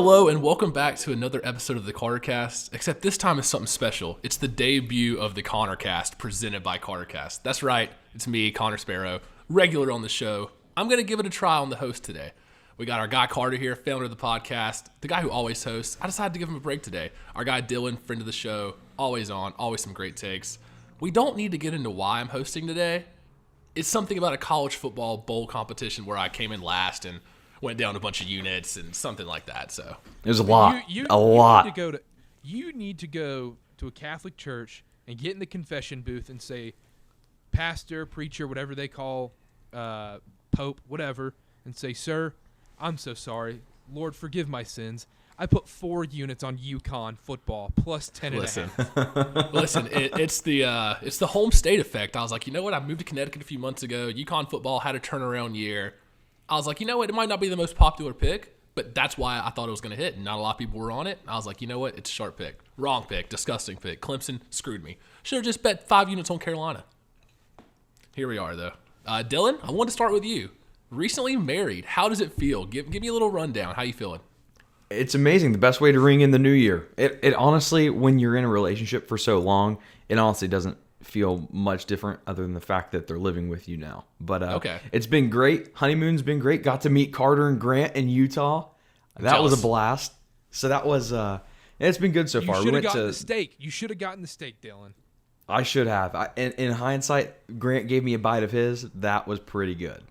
Hello and welcome back to another episode of the CarterCast, except this time it's something special. It's the debut of the ConnorCast presented by CarterCast. That's right, it's me, Connor Sparrow, regular on the show. I'm going to give it a try on the host today. We got our guy Carter here, founder of the podcast, the guy who always hosts. I decided to give him a break today. Our guy Dylan, friend of the show, always on, always some great takes. We don't need to get into why I'm hosting today. It's something about a college football bowl competition where I came in last and went down a bunch of units and something like that. So there's a lot. You need to go to a Catholic church and get in the confession booth and say, pastor, preacher, whatever they call, pope, whatever, and say, sir, I'm so sorry. Lord, forgive my sins. I put 4 units on UConn football plus 10 and a half. Listen, it's the home state effect. I was like, you know what? I moved to Connecticut a few months ago. UConn football had a turnaround year. I was like, you know what? It might not be the most popular pick, but that's why I thought it was going to hit. Not a lot of people were on it. I was like, you know what? It's a sharp pick. Wrong pick. Disgusting pick. Clemson screwed me. Should have just bet 5 units on Carolina. Here we are, though. Dylan, I want to start with you. Recently married. How does it feel? Give me a little rundown. How you feeling? It's amazing. The best way to ring in the new year. It honestly, when you're in a relationship for so long, it honestly doesn't feel much different other than the fact that they're living with you now. But okay. It's been great. Honeymoon's been great. Got to meet Carter and Grant in Utah. That was a blast. So that was it's been good so far. You should have gotten the steak. You should have gotten the steak, Dylan. I should have. In hindsight, Grant gave me a bite of his. That was pretty good.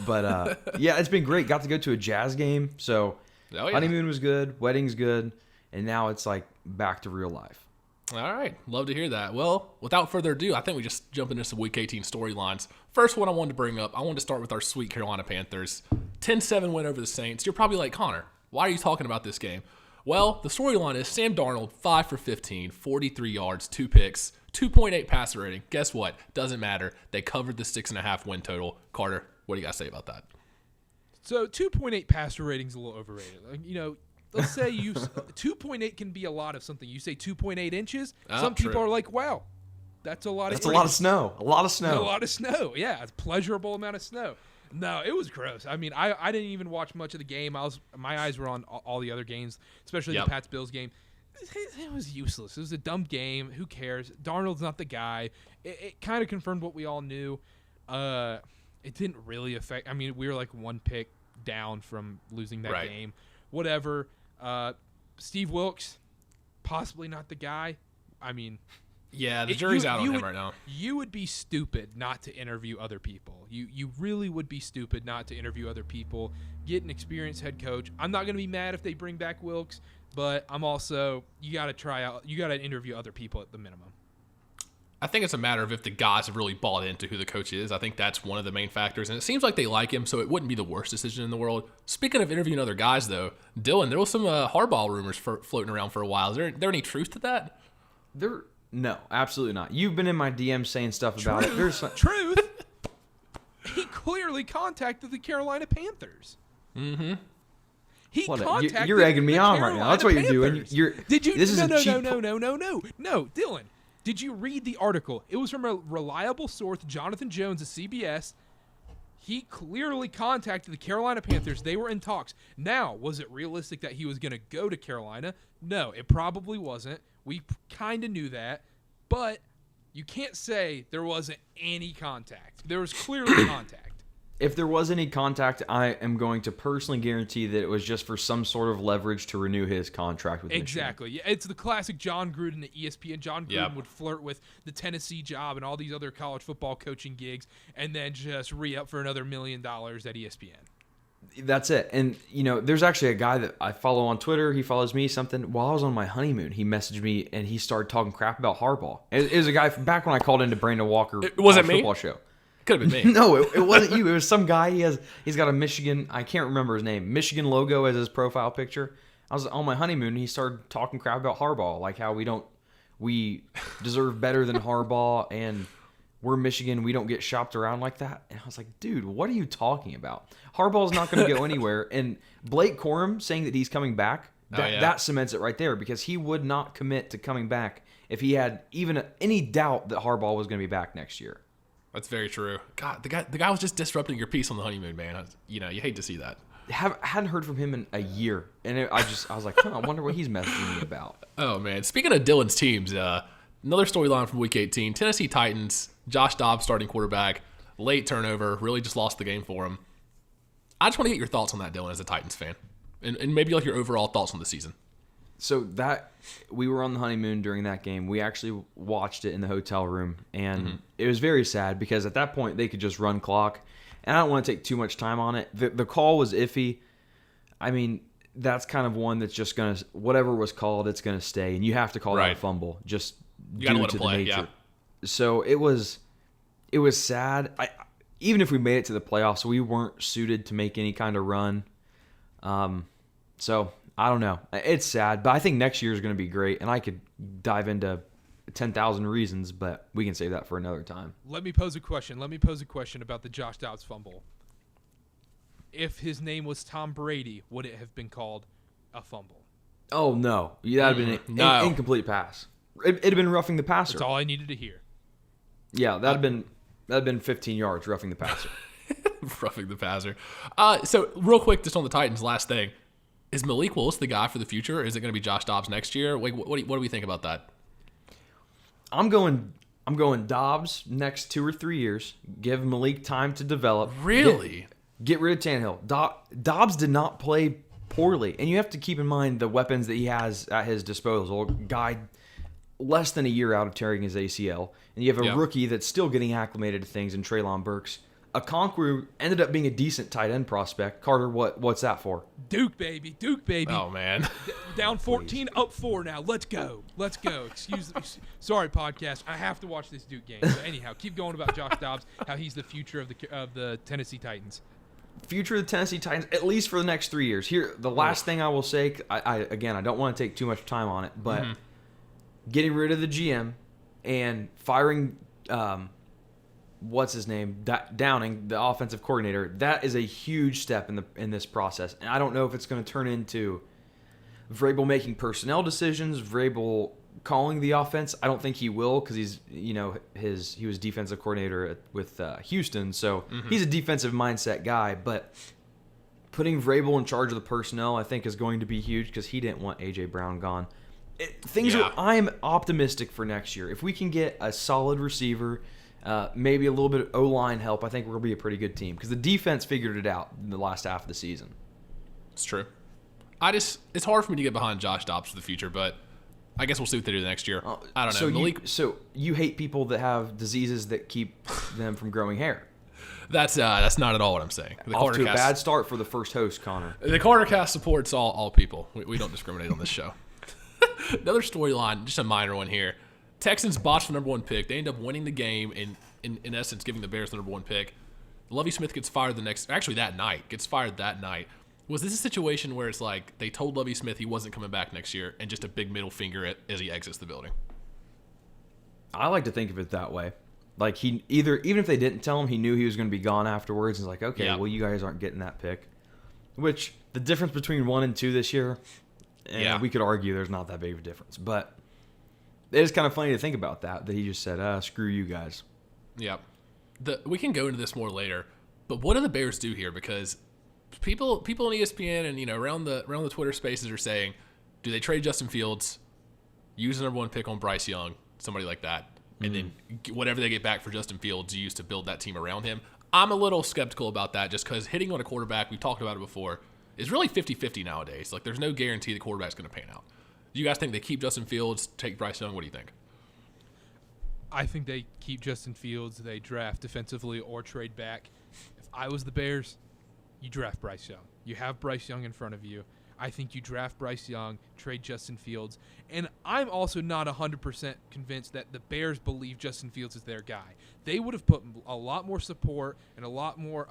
But yeah, it's been great. Got to go to a jazz game. So honeymoon was good. Wedding's good. And now it's like back to real life. All right. Love to hear that. Well, without further ado, I think we just jump into some Week 18 storylines. First one I wanted to bring up, I wanted to start with our sweet Carolina Panthers. 10-7 win over the Saints. You're probably like, Connor, why are you talking about this game? Well, the storyline is Sam Darnold, 5 for 15, 43 yards, 2 picks, 2.8 passer rating. Guess what? Doesn't matter. They covered the 6.5 win total. Carter, what do you got to say about that? So 2.8 passer rating is a little overrated. Let's say 2.8 can be a lot of something. You say 2.8 inches, some people are like, wow, that's a lot of snow. A lot of snow. Yeah, it's a pleasurable amount of snow. No, it was gross. I mean, I didn't even watch much of the game. My eyes were on all the other games, especially the Pats-Bills game. It was useless. It was a dumb game. Who cares? Darnold's not the guy. It kind of confirmed what we all knew. It didn't really affect. I mean, we were like 1 pick down from losing that game. Whatever. Steve Wilkes, possibly not the guy. I mean, yeah, the jury's out on him right now. You would be stupid not to interview other people. You really would be stupid not to interview other people. Get an experienced head coach. I'm not going to be mad if they bring back Wilkes, but I'm also, you got to try out. You got to interview other people at the minimum. I think it's a matter of if the guys have really bought into who the coach is. I think that's one of the main factors, and it seems like they like him, so it wouldn't be the worst decision in the world. Speaking of interviewing other guys, though, Dylan, there was some Harbaugh rumors floating around for a while. Is there any truth to that? No, absolutely not. You've been in my DM saying stuff about it. There's truth. He clearly contacted the Carolina Panthers. Mm-hmm. You're egging me on right now. That's what you're doing. Did you? No, Dylan. Did you read the article? It was from a reliable source, Jonathan Jones of CBS. He clearly contacted the Carolina Panthers. They were in talks. Now, was it realistic that he was going to go to Carolina? No, it probably wasn't. We kind of knew that. But you can't say there wasn't any contact. There was clearly contact. If there was any contact, I am going to personally guarantee that it was just for some sort of leverage to renew his contract with Michigan. Exactly. Yeah, it's the classic John Gruden at ESPN. John Gruden would flirt with the Tennessee job and all these other college football coaching gigs and then just re-up for another $1 million at ESPN. That's it. And, there's actually a guy that I follow on Twitter. He follows me something. While I was on my honeymoon, he messaged me and he started talking crap about Harbaugh. It was a guy back when I called into Brandon Walker football show. Could have been me. No, it wasn't you. It was some guy. He's got a Michigan. I can't remember his name. Michigan logo as his profile picture. I was on my honeymoon and he started talking crap about Harbaugh, like how we deserve better than Harbaugh and we're Michigan. We don't get shopped around like that. And I was like, dude, what are you talking about? Harbaugh's not going to go anywhere. And Blake Corum saying that he's coming back, that cements it right there because he would not commit to coming back if he had even any doubt that Harbaugh was going to be back next year. That's very true. God, the guy was just disrupting your peace on the honeymoon, man. You hate to see that. Hadn't heard from him in a year, and I was like, I wonder what he's messaging me about. Oh man, speaking of Dylan's teams, another storyline from Week 18: Tennessee Titans. Josh Dobbs starting quarterback, late turnover, really just lost the game for him. I just want to get your thoughts on that, Dylan, as a Titans fan, and maybe like your overall thoughts on the season. So that we were on the honeymoon during that game. We actually watched it in the hotel room, and it was very sad because at that point they could just run clock, and I don't want to take too much time on it. The call was iffy. I mean, that's kind of one that's just gonna, whatever was called, it's gonna stay, and you have to call that a fumble just you gotta due let to it play, the nature. yeah. So it was sad. Even if we made it to the playoffs, we weren't suited to make any kind of run. So I don't know. It's sad, but I think next year is going to be great, and I could dive into 10,000 reasons, but we can save that for another time. Let me pose a question about the Josh Dobbs fumble. If his name was Tom Brady, would it have been called a fumble? Oh, no. That would have been an incomplete pass. It'd have been roughing the passer. That's all I needed to hear. Yeah, that'd have been 15 yards, roughing the passer. Roughing the passer. So real quick, just on the Titans, last thing. Is Malik Willis the guy for the future? Or is it going to be Josh Dobbs next year? What do we think about that? I'm going Dobbs next 2 or 3 years. Give Malik time to develop. Really? Get rid of Tannehill. Dobbs did not play poorly, and you have to keep in mind the weapons that he has at his disposal. Guy less than a year out of tearing his ACL, and you have a rookie that's still getting acclimated to things in Treylon Burks. Okonkwo ended up being a decent tight end prospect. Carter, what's that for? Duke, baby. Oh, man. Down 14, up 4 now. Let's go. Excuse me. Sorry, podcast. I have to watch this Duke game. But anyhow, keep going about Josh Dobbs, how he's the future of the Tennessee Titans. Future of the Tennessee Titans, at least for the next 3 years. Here, the last thing I will say, I don't want to take too much time on it, but getting rid of the GM and firing what's his name, Downing, the offensive coordinator, that is a huge step in this process. And I don't know if it's going to turn into Vrabel making personnel decisions, Vrabel calling the offense. I don't think he will, because he's, he was defensive coordinator with Houston, so he's a defensive mindset guy. But putting Vrabel in charge of the personnel, I think, is going to be huge, because he didn't want AJ Brown gone. I'm optimistic for next year. If we can get a solid receiver, maybe a little bit of O-line help, I think we're going to be a pretty good team, because the defense figured it out in the last half of the season. It's true. It's hard for me to get behind Josh Dobbs for the future, but I guess we'll see what they do next year. I don't know. So you hate people that have diseases that keep them from growing hair. That's not at all what I'm saying. Off to a bad start for the first host, Connor. The CarterCast supports all people. We don't discriminate on this show. Another storyline, just a minor one here. Texans botched the number 1 pick. They end up winning the game and in essence giving the Bears the number 1 pick. Lovie Smith gets fired that night. Was this a situation where it's like they told Lovie Smith he wasn't coming back next year and just a big middle finger as he exits the building? I like to think of it that way. Like even if they didn't tell him, he knew he was going to be gone afterwards. He's like, okay, well, you guys aren't getting that pick. Which the difference between 1 and 2 this year, we could argue there's not that big of a difference. But it is kind of funny to think about that he just said, screw you guys. Yeah. We can go into this more later, but what do the Bears do here? Because people on ESPN and around the Twitter spaces are saying, do they trade Justin Fields, use the number 1 pick on Bryce Young, somebody like that, and then whatever they get back for Justin Fields use to build that team around him? I'm a little skeptical about that, just because hitting on a quarterback, we've talked about it before, is really 50-50 nowadays. Like, there's no guarantee the quarterback's going to pan out. Do you guys think they keep Justin Fields, take Bryce Young? What do you think? I think they keep Justin Fields. They draft defensively or trade back. If I was the Bears, you draft Bryce Young. You have Bryce Young in front of you. I think you draft Bryce Young, trade Justin Fields. And I'm also not 100% convinced that the Bears believe Justin Fields is their guy. They would have put a lot more support and a lot more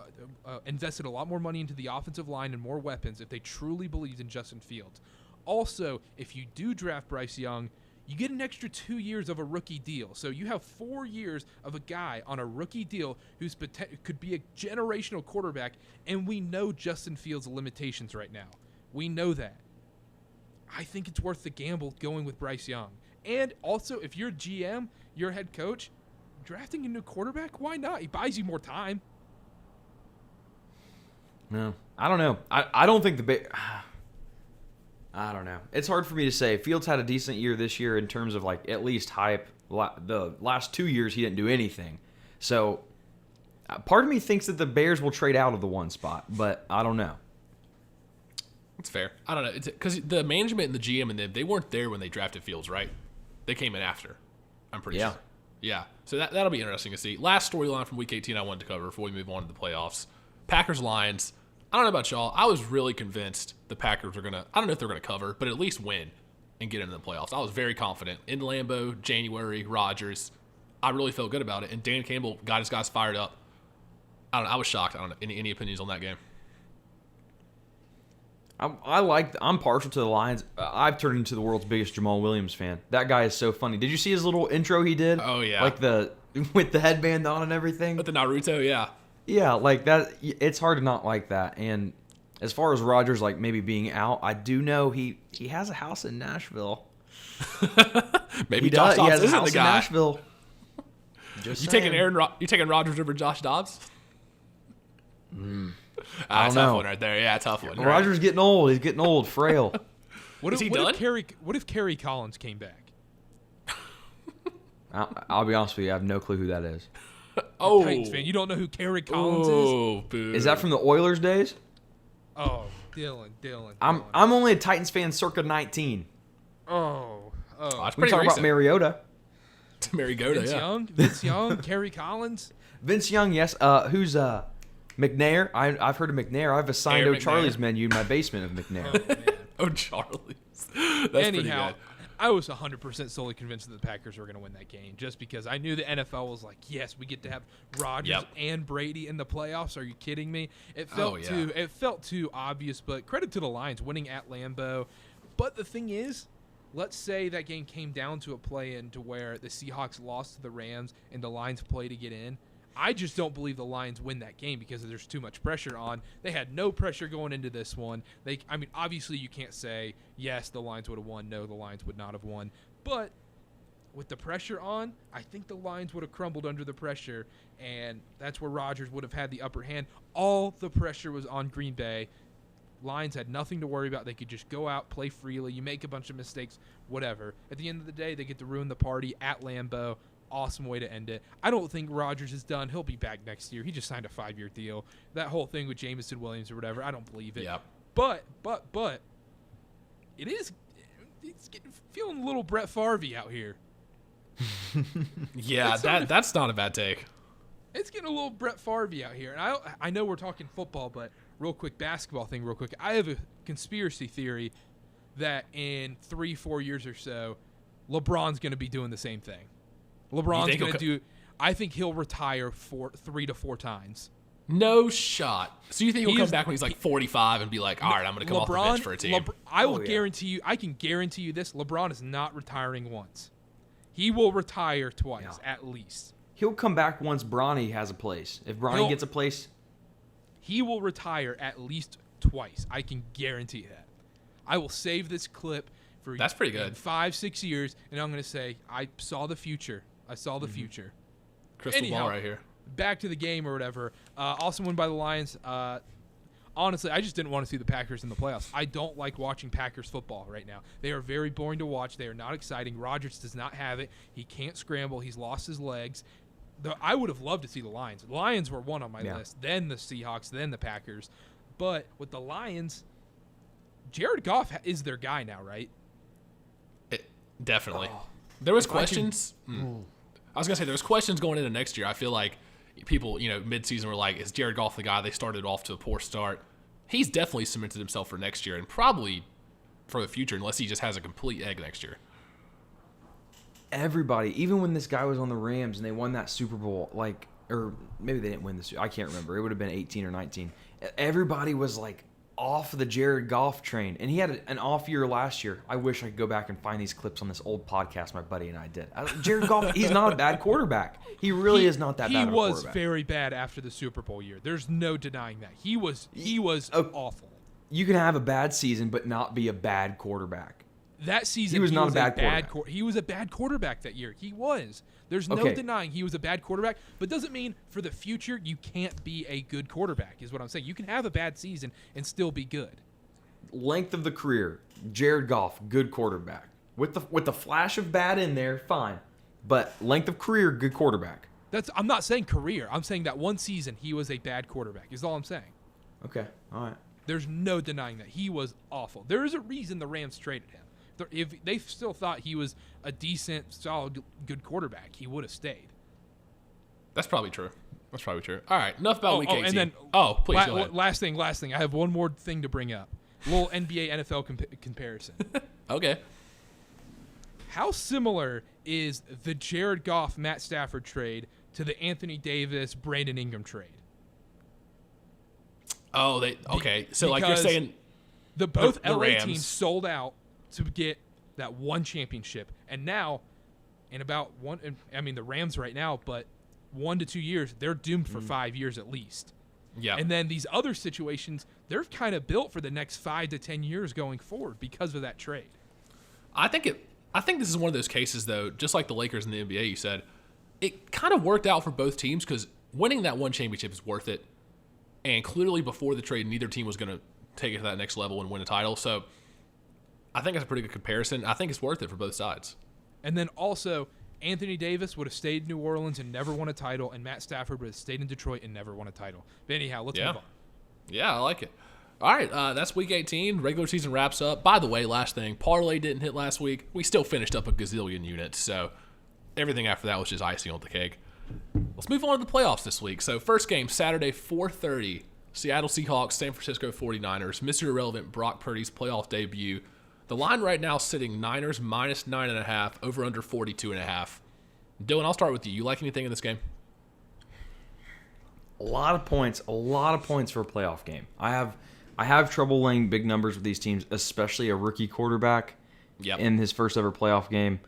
invested a lot more money into the offensive line and more weapons if they truly believed in Justin Fields. Also, if you do draft Bryce Young, you get an extra 2 years of a rookie deal. So you have 4 years of a guy on a rookie deal who's could be a generational quarterback, and we know Justin Fields' limitations right now. We know that. I think it's worth the gamble going with Bryce Young. And also, if you're GM, your head coach, drafting a new quarterback, why not? He buys you more time. No, I don't know. I don't think I don't know. It's hard for me to say. Fields had a decent year this year in terms of like at least hype. The last 2 years he didn't do anything. So part of me thinks that the Bears will trade out of the 1 spot, but I don't know. It's fair. I don't know. Because the management and the GM and them, they weren't there when they drafted Fields, right? They came in after. I'm pretty sure. Yeah. So that'll be interesting to see. Last storyline from Week 18 I wanted to cover before we move on to the playoffs. Packers-Lions. I don't know about y'all. I was really convinced the Packers were going to, I don't know if they're going to cover, but at least win and get into the playoffs. I was very confident. In Lambeau, January, Rodgers. I really felt good about it. And Dan Campbell got his guys fired up. I don't know. I was shocked. I don't know. Any opinions on that game? I'm partial to the Lions. I've turned into the world's biggest Jamal Williams fan. That guy is so funny. Did you see his little intro he did? Oh, yeah. Like with the headband on and everything? With the Naruto, yeah. Yeah, like that. It's hard to not like that. And as far as Rodgers, like maybe being out, I do know he has a house in Nashville. Maybe Josh Dobbs isn't the guy. In Nashville. You taking Rodgers over Josh Dobbs? I don't tough know. one right there. Yeah, tough one. Rodgers getting old. He's getting old, frail. What Is he done? What if Kerry Collins came back? I'll be honest with you. I have no clue who that is. Oh, Titans fan, you don't know who Kerry Collins is? Boo. Is that from the Oilers days? Oh, Dylan. I'm only a Titans fan circa 19. Oh, That's We pretty talk recent. about Mariota. Mariota, Vince Young, Kerry Collins. Vince Young, yes. Who's McNair? I've heard of McNair. I've assigned Aaron O'Charlie's McNair. menu in my basement of McNair. Oh, man. Oh, Charlie's. That's pretty Anyhow, good. I was 100% solely convinced that the Packers were going to win that game just because I knew the NFL was like, yes, we get to have Rodgers and Brady in the playoffs. Are you kidding me? It felt too obvious, but credit to the Lions winning at Lambeau. But the thing is, let's say that game came down to a play-in to where the Seahawks lost to the Rams and the Lions play to get in. I just don't believe the Lions win that game because there's too much pressure on. They had no pressure going into this one. Obviously you can't say, yes, the Lions would have won. No, the Lions would not have won. But with the pressure on, I think the Lions would have crumbled under the pressure, and that's where Rodgers would have had the upper hand. All the pressure was on Green Bay. Lions had nothing to worry about. They could just go out, play freely. You make a bunch of mistakes, whatever. At the end of the day, they get to ruin the party at Lambeau. Awesome way to end it. I don't think Rodgers is done. He'll be back next year. He just signed a 5-year deal. That whole thing with Jameson Williams or whatever, I don't believe it. Yep. But it's feeling a little Brett Favre out here. Yeah, that's not a bad take. It's getting a little Brett Favre out here. And I know we're talking football, but real quick, basketball thing real quick. I have a conspiracy theory that in 3-4 years or so, LeBron's going to be doing the same thing. LeBron's going to do. I think he'll retire 3 to 4 times. No shot. So you think he'll come back when he's like 45 and be like, all right, I'm going to come off the bench for a team? I will guarantee you. I can guarantee you this. LeBron is not retiring once. He will retire twice at least. He'll come back once Bronny has a place. If Bronny gets a place, he will retire at least twice. I can guarantee that. I will save this clip for that's pretty good. 5-6 years, and I'm going to say I saw the future. I saw the future. Crystal ball right here. Back to the game or whatever. Also won by the Lions. Honestly, I just didn't want to see the Packers in the playoffs. I don't like watching Packers football right now. They are very boring to watch. They are not exciting. Rodgers does not have it. He can't scramble. He's lost his legs. I would have loved to see the Lions. The Lions were one on my list. Then the Seahawks. Then the Packers. But with the Lions, Jared Goff is their guy now, right? Definitely. There was questions. I was going to say, there was questions going into next year. I feel like people, mid-season were like, is Jared Goff the guy? They started off to a poor start. He's definitely cemented himself for next year and probably for the future unless he just has a complete egg next year. Everybody, even when this guy was on the Rams and they won that Super Bowl, or maybe they didn't win this. I can't remember. It would have been 18 or 19. Everybody was like off the Jared Goff train, and he had an off year last year. I wish I could go back and find these clips on this old podcast my buddy and I did. Jared Goff, he's not a bad quarterback. He really is not that bad of a quarterback. He was very bad after the Super Bowl year. There's no denying that. He was awful. You can have a bad season but not be a bad quarterback. That season, he was not a bad quarterback. He was a bad quarterback that year. He was. There's no denying he was a bad quarterback, but doesn't mean for the future you can't be a good quarterback, is what I'm saying. You can have a bad season and still be good. Length of the career, Jared Goff, good quarterback. With the flash of bad in there, fine. But length of career, good quarterback. I'm not saying career. I'm saying that one season he was a bad quarterback, is all I'm saying. Okay, all right. There's no denying that. He was awful. There is a reason the Rams traded him. If they still thought he was a decent, solid, good quarterback, he would have stayed. That's probably true. All right, enough about Week 18. And then, please go ahead. Last thing. I have one more thing to bring up. A little NBA NFL comparison. Okay. How similar is the Jared Goff, Matt Stafford trade to the Anthony Davis, Brandon Ingram trade? Oh, so like you're saying both the LA Rams teams sold out to get that one championship, and now in about the Rams right now, but 1 to 2 years, they're doomed for 5 years at least. Yeah. And then these other situations, they're kind of built for the next 5 to 10 years going forward because of that trade. I think this is one of those cases, though, just like the Lakers in the NBA, you said, it kind of worked out for both teams because winning that one championship is worth it. And clearly before the trade, neither team was going to take it to that next level and win a title. So I think it's a pretty good comparison. I think it's worth it for both sides. And then also, Anthony Davis would have stayed in New Orleans and never won a title, and Matt Stafford would have stayed in Detroit and never won a title. But anyhow, let's move on. Yeah, I like it. All right, that's Week 18. Regular season wraps up. By the way, last thing, Parlay didn't hit last week. We still finished up a gazillion units, so everything after that was just icing on the cake. Let's move on to the playoffs this week. So first game, Saturday, 4:30, Seattle Seahawks, San Francisco 49ers, Mr. Irrelevant Brock Purdy's playoff debut. The line right now sitting Niners minus 9.5, over under 42.5. Dylan, I'll start with you. You like anything in this game? A lot of points for a playoff game. I have trouble laying big numbers with these teams, especially a rookie quarterback in his first ever playoff game.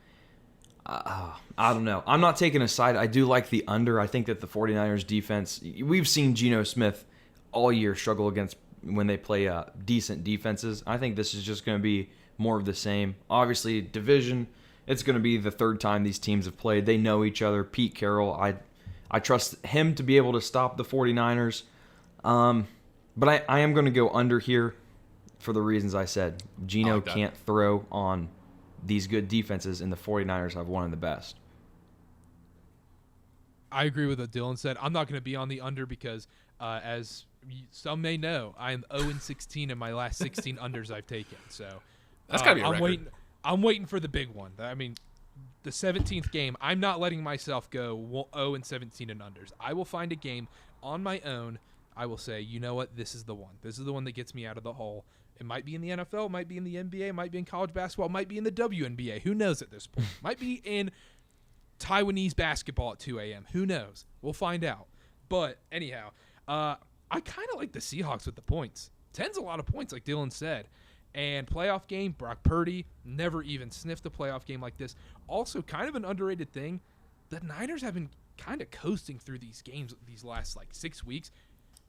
I don't know. I'm not taking a side. I do like the under. I think that the 49ers defense, we've seen Geno Smith all year struggle against when they play decent defenses. I think this is just going to be more of the same. Obviously, division, it's going to be the third time these teams have played. They know each other. Pete Carroll, I trust him to be able to stop the 49ers. But I am going to go under here for the reasons I said. Geno can't throw on these good defenses, and the 49ers have one of the best. I agree with what Dylan said. I'm not going to be on the under because, as some may know, I am 0-16 in my last 16 unders I've taken. So that's got to be a record. I'm waiting for the big one. I mean, the 17th game, I'm not letting myself go 0-17 in unders. I will find a game on my own. I will say, you know what? This is the one. This is the one that gets me out of the hole. It might be in the NFL, it might be in the NBA, it might be in college basketball, it might be in the WNBA. Who knows at this point? Might be in Taiwanese basketball at 2 a.m. Who knows? We'll find out. But anyhow, I kind of like the Seahawks with the points. 10's a lot of points, like Dylan said. And playoff game, Brock Purdy never even sniffed a playoff game like this. Also, kind of an underrated thing, the Niners have been kind of coasting through these games these last 6 weeks.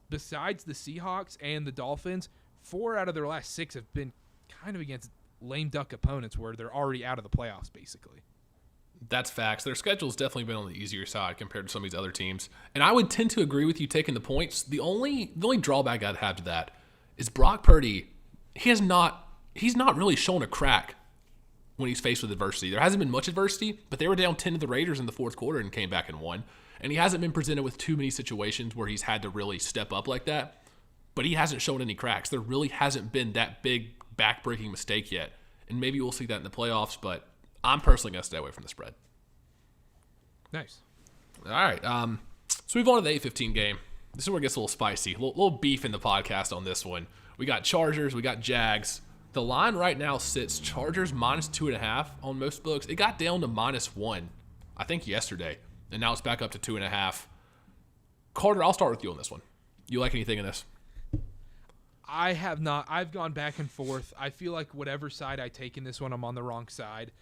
Besides the Seahawks and the Dolphins, 4 out of their last 6 have been kind of against lame duck opponents where they're already out of the playoffs, basically. That's facts. Their schedule's definitely been on the easier side compared to some of these other teams. And I would tend to agree with you taking the points. The only drawback I'd have to that is Brock Purdy, he's not really shown a crack when he's faced with adversity. There hasn't been much adversity, but they were down 10 to the Raiders in the fourth quarter and came back and won. And he hasn't been presented with too many situations where he's had to really step up like that. But he hasn't shown any cracks. There really hasn't been that big back-breaking mistake yet. And maybe we'll see that in the playoffs, but I'm personally going to stay away from the spread. Nice. All right. So move on to the 8:15 game. This is where it gets a little spicy. A little beef in the podcast on this one. We got Chargers. We got Jags. The line right now sits Chargers minus 2.5 on most books. It got down to -1, I think, yesterday. And now it's back up to 2.5. Carter, I'll start with you on this one. You like anything in this? I have not. I've gone back and forth. I feel like whatever side I take in this one, I'm on the wrong side.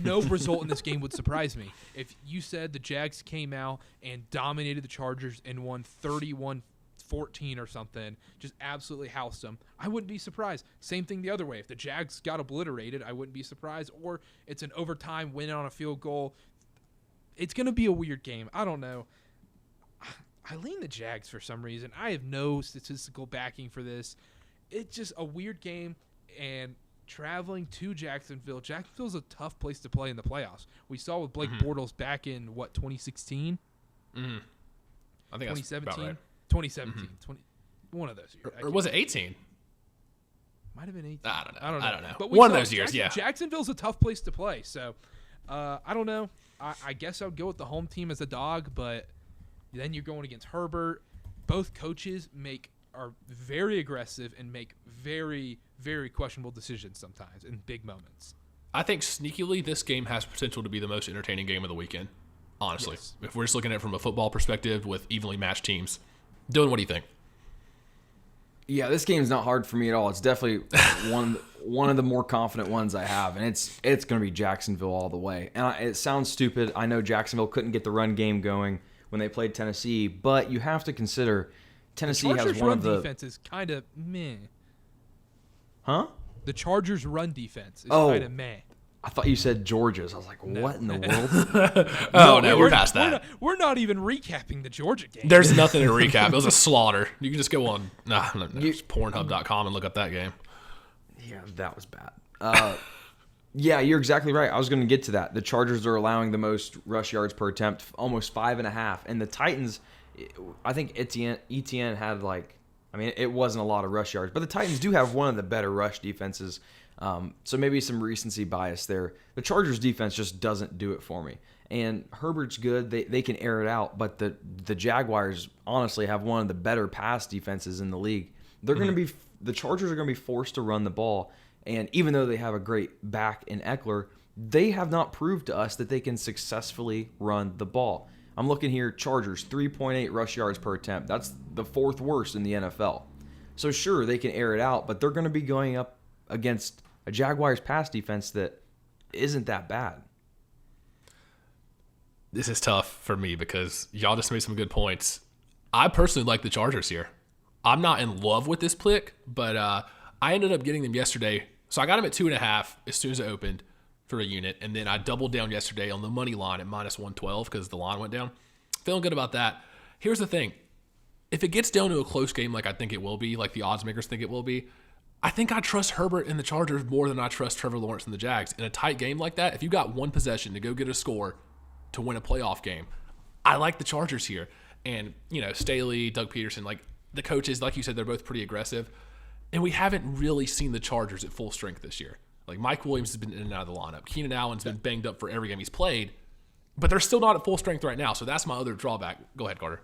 No result in this game would surprise me. If you said the Jags came out and dominated the Chargers and won 31-14 14 or something, just absolutely housed them, I wouldn't be surprised. Same thing the other way. If the Jags got obliterated, I wouldn't be surprised. Or it's an overtime win on a field goal. It's going to be a weird game. I don't know. I lean the Jags for some reason. I have no statistical backing for this. It's just a weird game, and traveling to Jacksonville. Jacksonville's a tough place to play in the playoffs. We saw with Blake Bortles back in, 2016? I think 2017? that's about right. 2017. one of those years. Or was it 18? Might have been 18. I don't know. But One of those years, yeah. Jacksonville's a tough place to play. So, I don't know. I guess I would go with the home team as a dog, but then you're going against Herbert. Both coaches are very aggressive and make very, very questionable decisions sometimes in big moments. I think sneakily this game has potential to be the most entertaining game of the weekend, honestly. Yes. If we're just looking at it from a football perspective with evenly matched teams. Dylan, what do you think? Yeah, this game's not hard for me at all. It's definitely one of the more confident ones I have, and it's going to be Jacksonville all the way. And it sounds stupid. I know Jacksonville couldn't get the run game going when they played Tennessee, but you have to consider Tennessee has one of the defense is kind of meh. Huh? The Chargers' run defense is kind of meh. I thought you said Georgia's. I was like, what in the world? No, we're past that. We're not even recapping the Georgia game. There's nothing to recap. It was a slaughter. You can just go on just Pornhub.com and look up that game. Yeah, that was bad. Yeah, you're exactly right. I was going to get to that. The Chargers are allowing the most rush yards per attempt, almost 5.5. And the Titans, I think Etienne had it wasn't a lot of rush yards. But the Titans do have one of the better rush defenses. So maybe some recency bias there. The Chargers defense just doesn't do it for me. And Herbert's good. They can air it out. But the Jaguars honestly have one of the better pass defenses in the league. They're going to be the Chargers are going to be forced to run the ball. And even though they have a great back in Eckler, they have not proved to us that they can successfully run the ball. I'm looking here, Chargers, 3.8 rush yards per attempt. That's the fourth worst in the NFL. So sure, they can air it out, but they're going to be going up against a Jaguars pass defense that isn't that bad. This is tough for me because y'all just made some good points. I personally like the Chargers here. I'm not in love with this pick, but I ended up getting them yesterday. So I got them at 2.5 as soon as it opened for a unit. And then I doubled down yesterday on the money line at minus 112 because the line went down. Feeling good about that. Here's the thing. If it gets down to a close game like I think it will be, like the odds makers think it will be, I think I trust Herbert and the Chargers more than I trust Trevor Lawrence and the Jags. In a tight game like that, if you got one possession to go get a score to win a playoff game, I like the Chargers here. And, Staley, Doug Peterson, like the coaches, like you said, they're both pretty aggressive. And we haven't really seen the Chargers at full strength this year. Like Mike Williams has been in and out of the lineup. Keenan Allen's been banged up for every game he's played. But they're still not at full strength right now. So that's my other drawback. Go ahead, Carter.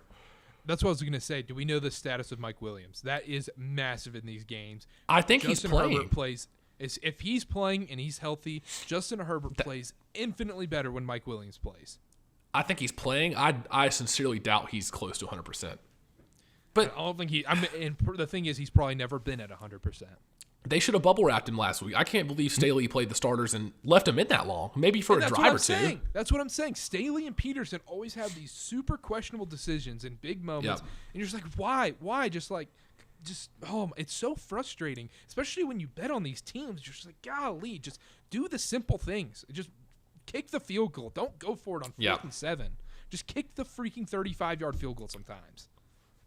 That's what I was going to say. Do we know the status of Mike Williams? That is massive in these games. I think Justin he's playing. Herbert plays. If he's playing and he's healthy, Justin Herbert plays infinitely better when Mike Williams plays. I think he's playing. I sincerely doubt he's close to 100%. But I don't think and the thing is, he's probably never been at 100%. They should have bubble wrapped him last week. I can't believe Staley played the starters and left him in that long. Maybe for a drive or two. That's what I'm saying. Staley and Peterson always have these super questionable decisions in big moments. Yep. And you're just like, why? Why? It's so frustrating, especially when you bet on these teams. You're just like, golly, just do the simple things. Just kick the field goal. Don't go for it on 4th and 7. Just kick the freaking 35-yard field goal sometimes.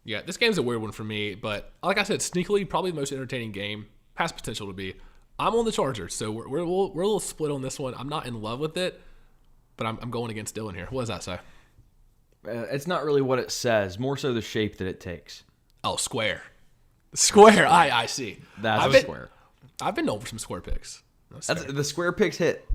Yeah, this game's a weird one for me, but like I said, sneakily, probably the most entertaining game. Has potential to be. I'm on the Chargers, so we're a little split on this one. I'm not in love with it, but I'm going against Dylan here. What does that say? It's not really what it says, more so the shape that it takes. Oh, square. Square. I see. That's a square. I've been known for some square picks. The square picks hit.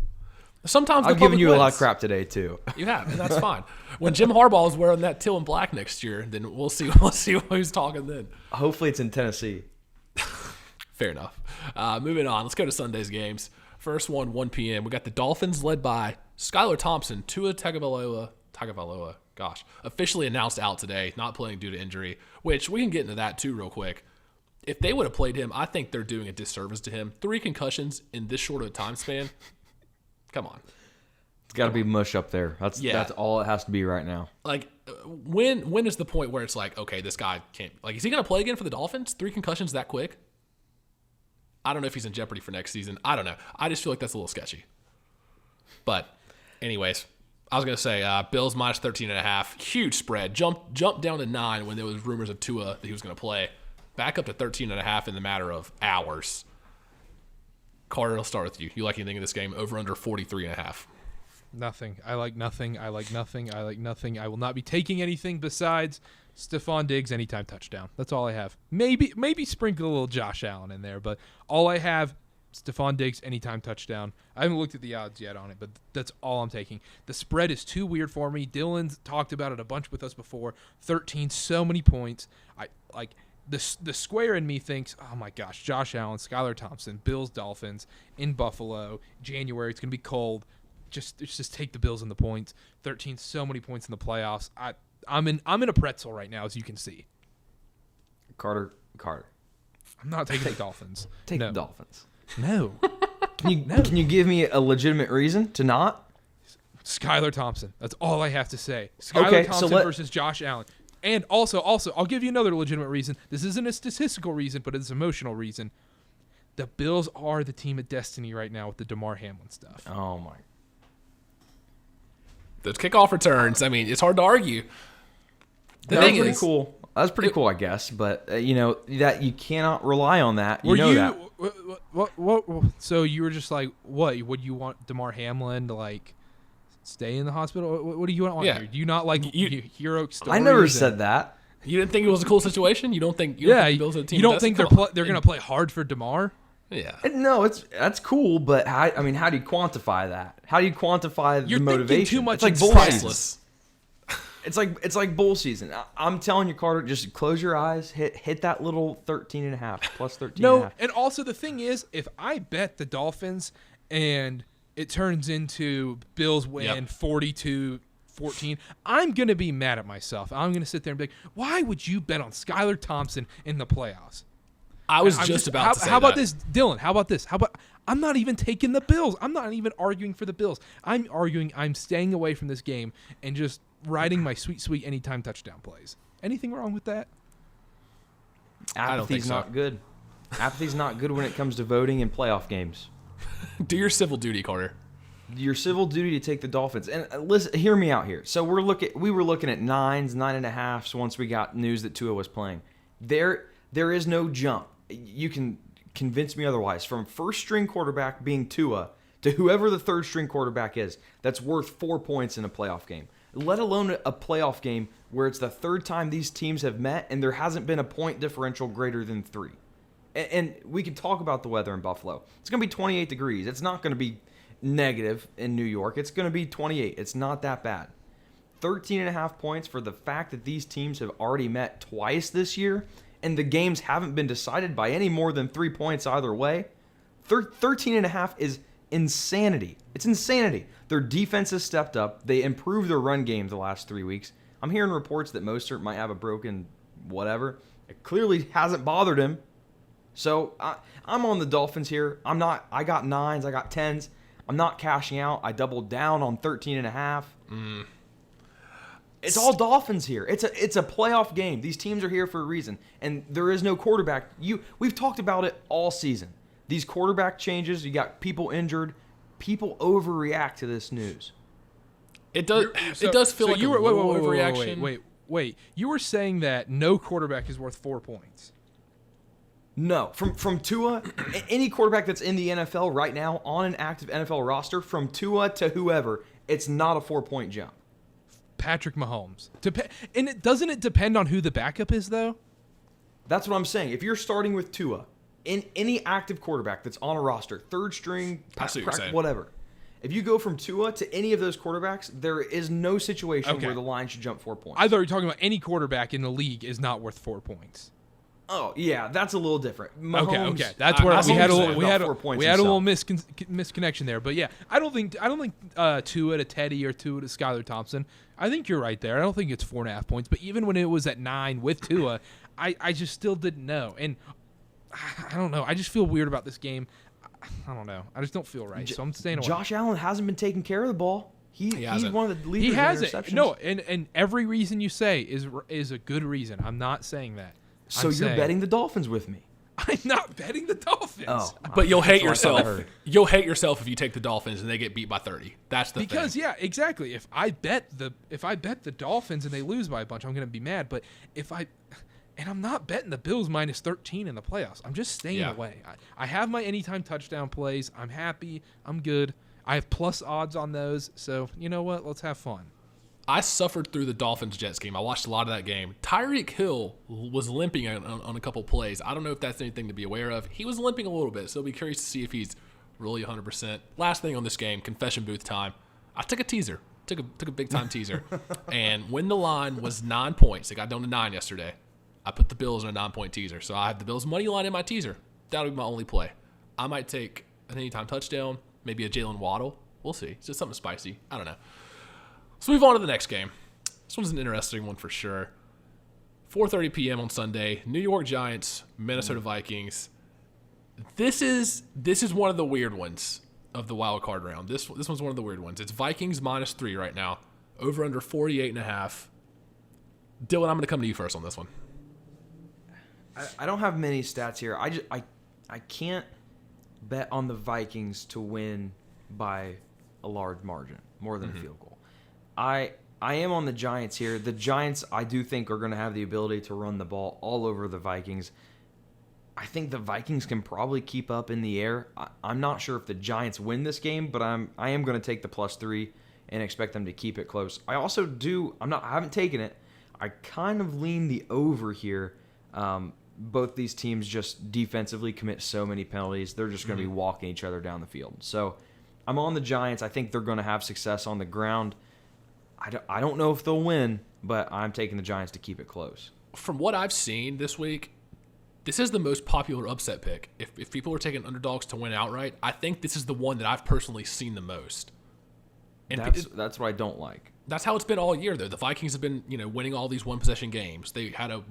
Sometimes I've given you a lot of crap today too. You have, and that's fine. When Jim Harbaugh is wearing that teal and black next year, then we'll see who's talking then. Hopefully it's in Tennessee. Fair enough. Moving on. Let's go to Sunday's games. First one, 1 p.m. We got the Dolphins led by Skylar Thompson. Tua Tagovailoa, officially announced out today, not playing due to injury, which we can get into that too real quick. If they would have played him, I think they're doing a disservice to him. 3 concussions in this short of a time span. Come on. It's got to be mush up there. That's all it has to be right now. Like, when is the point where it's like, okay, this guy can't, like, is he going to play again for the Dolphins? 3 concussions that quick? I don't know if he's in jeopardy for next season. I don't know. I just feel like that's a little sketchy. But anyways, I was going to say Bills minus 13.5. Huge spread. Jumped down to 9 when there was rumors of Tua that he was going to play. Back up to 13.5 in the matter of hours. Carter, I'll start with you. You like anything in this game? Over under 43.5. Nothing. I like nothing. I like nothing. I like nothing. I will not be taking anything besides Stephon Diggs anytime touchdown. That's all I have. Maybe sprinkle a little Josh Allen in there, but all I have, Stephon Diggs anytime touchdown. I haven't looked at the odds yet on it, but that's all I'm taking. The spread is too weird for me. Dylan's talked about it a bunch with us before. 13, so many points. I like the square in me thinks, oh my gosh, Josh Allen, Skylar Thompson, Bills, Dolphins in Buffalo. January, it's gonna be cold. Just take the Bills and the points. 13, so many points in the playoffs. I'm in a pretzel right now, as you can see. Carter. I'm not taking the Dolphins. Take the Dolphins. No. Can you give me a legitimate reason to not? Skylar Thompson. That's all I have to say. Skylar Thompson versus Josh Allen. And also, I'll give you another legitimate reason. This isn't a statistical reason, but it's an emotional reason. The Bills are the team of destiny right now with the Damar Hamlin stuff. Oh, my. Those kickoff returns, I mean, it's hard to argue. That's pretty cool. That's pretty cool, I guess. But, that you cannot rely on that. That. What? So you were just like, what? Would you want Damar Hamlin to, like, stay in the hospital? What do you want here? Do you not like hero stories? I never said that. You didn't think it was a cool situation? You don't think the Bills are the team? You don't think they're going to play hard for Damar? Yeah. No, that's cool, but how do you quantify that? How do you quantify the motivation? Too much. It's like bull season. It's like bull season. I'm telling you, Carter, just close your eyes, hit that little 13.5 plus 13.5. No, and also the thing is, if I bet the Dolphins and it turns into Bills win 42-14, I'm going to be mad at myself. I'm going to sit there and be like, why would you bet on Skylar Thompson in the playoffs? I was just about to say How about this, Dylan? How about this? I'm not even taking the Bills. I'm not even arguing for the Bills. I'm arguing I'm staying away from this game and just riding my sweet anytime touchdown plays. Anything wrong with that? Apathy's not good. Apathy's not good when it comes to voting in playoff games. Do your civil duty, Carter. Your civil duty to take the Dolphins. And listen, hear me out here. So we were looking at 9s, 9.5s once we got news that Tua was playing. There is no jump. You can convince me otherwise. From first-string quarterback being Tua to whoever the third-string quarterback is, that's worth 4 points in a playoff game. Let alone a playoff game where it's the third time these teams have met and there hasn't been a point differential greater than 3. And we can talk about the weather in Buffalo. It's going to be 28 degrees. It's not going to be negative in New York. It's going to be 28. It's not that bad. 13.5 points for the fact that these teams have already met twice this year and the games haven't been decided by any more than 3 points either way. 13.5 is insanity. It's insanity. Their defense has stepped up. They improved their run game the last 3 weeks. I'm hearing reports that Mostert might have a broken whatever. It clearly hasn't bothered him. So I'm on the Dolphins here. I got 9s. I got 10s. I'm not cashing out. I doubled down on 13.5. It's all Dolphins here. It's a playoff game. These teams are here for a reason, and there is no quarterback. We've talked about it all season. These quarterback changes. You got people injured. People overreact to this news. It does. It does feel like a little overreaction. Wait. You were saying that no quarterback is worth 4 points. No, from Tua, any quarterback that's in the NFL right now on an active NFL roster, from Tua to whoever, it's not a 4-point jump. Patrick Mahomes. And doesn't it depend on who the backup is, though? That's what I'm saying. If you're starting with Tua, in any active quarterback that's on a roster, third string, whatever, if you go from Tua to any of those quarterbacks, there is no situation where the line should jump 4 points. I thought you were talking about any quarterback in the league is not worth 4 points. Oh yeah, that's a little different. Mahomes, okay, that's where we had a little himself. misconnection there. But yeah, I don't think Tua to Teddy or Tua to Skylar Thompson. I think you're right there. I don't think it's 4.5 points. But even when it was at 9 with Tua, I just still didn't know, and I don't know. I just feel weird about this game. I don't know. I just don't feel right. So I'm staying away. Josh Allen hasn't been taking care of the ball. He's hasn't. one of the leaders He in hasn't. interceptions. No, and every reason you say is a good reason. I'm not saying that. So I'm you're saying, betting the Dolphins with me. I'm not betting the Dolphins. Oh, But you'll hate that's what I yourself. heard. You'll hate yourself if you take the Dolphins and they get beat by 30. That's the Because thing. yeah, exactly. If I bet the Dolphins and they lose by a bunch, I'm gonna be mad. But and I'm not betting the Bills minus 13 in the playoffs. I'm just staying away. I have my anytime touchdown plays. I'm happy. I'm good. I have plus odds on those. So you know what? Let's have fun. I suffered through the Dolphins-Jets game. I watched a lot of that game. Tyreek Hill was limping on a couple plays. I don't know if that's anything to be aware of. He was limping a little bit, so I'll be curious to see if he's really 100%. Last thing on this game, confession booth time. I took a teaser. Took a big-time teaser. And when the line was 9 points, it got down to 9 yesterday, I put the Bills in a 9-point teaser. So I have the Bills money line in my teaser. That'll be my only play. I might take an anytime touchdown, maybe a Jalen Waddle. We'll see. It's just something spicy. I don't know. Let's move on to the next game. This one's an interesting one for sure. 4:30 p.m. on Sunday. New York Giants, Minnesota Vikings. This is one of the weird ones of the wild card round. This one's one of the weird ones. It's Vikings -3 right now. Over under 48.5. Dylan, I'm going to come to you first on this one. I don't have many stats here. I can't bet on the Vikings to win by a large margin, more than a field goal. I am on the Giants here. The Giants, I do think, are going to have the ability to run the ball all over the Vikings. I think the Vikings can probably keep up in the air. I'm not sure if the Giants win this game, but I am going to take the +3 and expect them to keep it close. I also I haven't taken it. I kind of lean the over here. Both these teams just defensively commit so many penalties. They're just going to be walking each other down the field. So I'm on the Giants. I think they're going to have success on the ground. I don't know if they'll win, but I'm taking the Giants to keep it close. From what I've seen this week, this is the most popular upset pick. If people are taking underdogs to win outright, I think this is the one that I've personally seen the most. And That's what I don't like. that's how it's been all year, though. The Vikings have been, winning all these one-possession games. They had a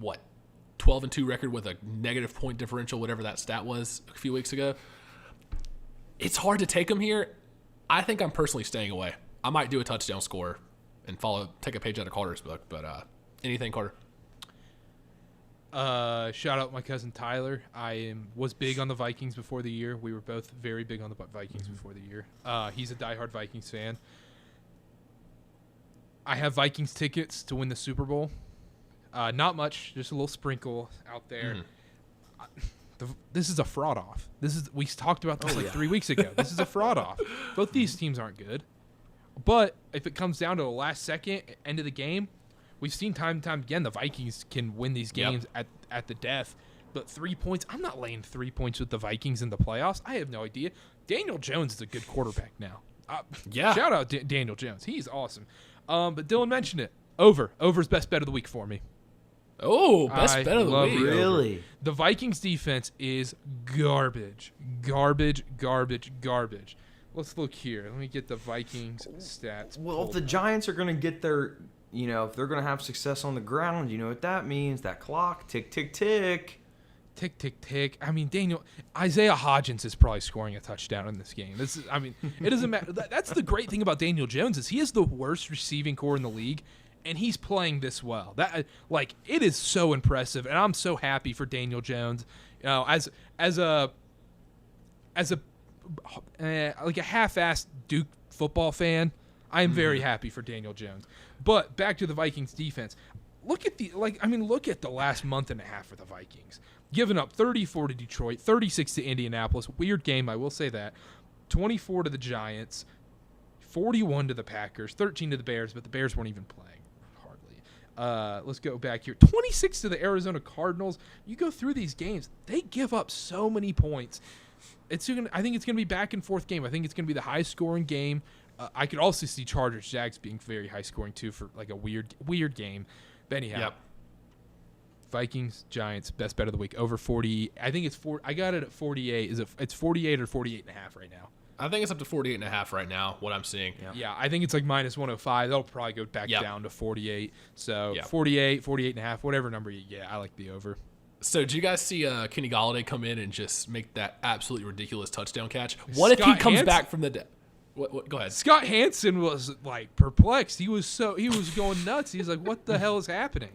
12-2 record with a negative point differential, whatever that stat was a few weeks ago. It's hard to take them here. I think I'm personally staying away. I might do a touchdown score and take a page out of Carter's book, but anything, Carter? Shout out my cousin Tyler. Was big on the Vikings before the year. We were both very big on the Vikings before the year. He's a diehard Vikings fan. I have Vikings tickets to win the Super Bowl. Not much, just a little sprinkle out there. This is a fraud off. We talked about this 3 weeks ago. This is a fraud off. Both these teams aren't good. But if it comes down to the last second, end of the game, we've seen time and time again the Vikings can win these games at the death. But 3 points, I'm not laying 3 points with the Vikings in the playoffs. I have no idea. Daniel Jones is a good quarterback now. Shout out Daniel Jones. He's awesome. But Dylan mentioned it. Over's best bet of the week for me. Oh, best bet of the week. Really? The Vikings defense is garbage. Garbage. Let's look here. Let me get the Vikings stats. Well, if the Giants are going to get their, if they're going to have success on the ground, you know what that means? That clock, tick, tick, tick. Tick, tick, tick. I mean, Isaiah Hodgins is probably scoring a touchdown in this game. It doesn't matter. That's the great thing about Daniel Jones is he is the worst receiving core in the league, and he's playing this well. It is so impressive, and I'm so happy for Daniel Jones. As a half-assed Duke football fan, I am very happy for Daniel Jones. But back to the Vikings defense. Look at the last month and a half for the Vikings. Giving up 34 to Detroit, 36 to Indianapolis. Weird game, I will say that. 24 to the Giants, 41 to the Packers, 13 to the Bears, but the Bears weren't even playing hardly. Let's go back here. 26 to the Arizona Cardinals. You go through these games, they give up so many points. I think it's going to be back and forth game. I think it's going to be the high-scoring game. I could also see Chargers-Jags being very high-scoring too for like a weird game. But anyhow, Yep. Vikings, Giants, best bet of the week. Over 40. I think it's 4. I got it at 48. It's 48 or 48.5 right now? I think it's up to 48.5 right now, what I'm seeing. Yeah, I think it's like minus 105. That'll probably go back down to 48. So 48, 48.5, whatever number you get. I like the over. So did you guys see Kenny Golladay come in and just make that absolutely ridiculous touchdown catch? What if he comes back from the dead? What? Go ahead. Scott Hansen was like perplexed. He was going nuts. He's like, "What the hell is happening?"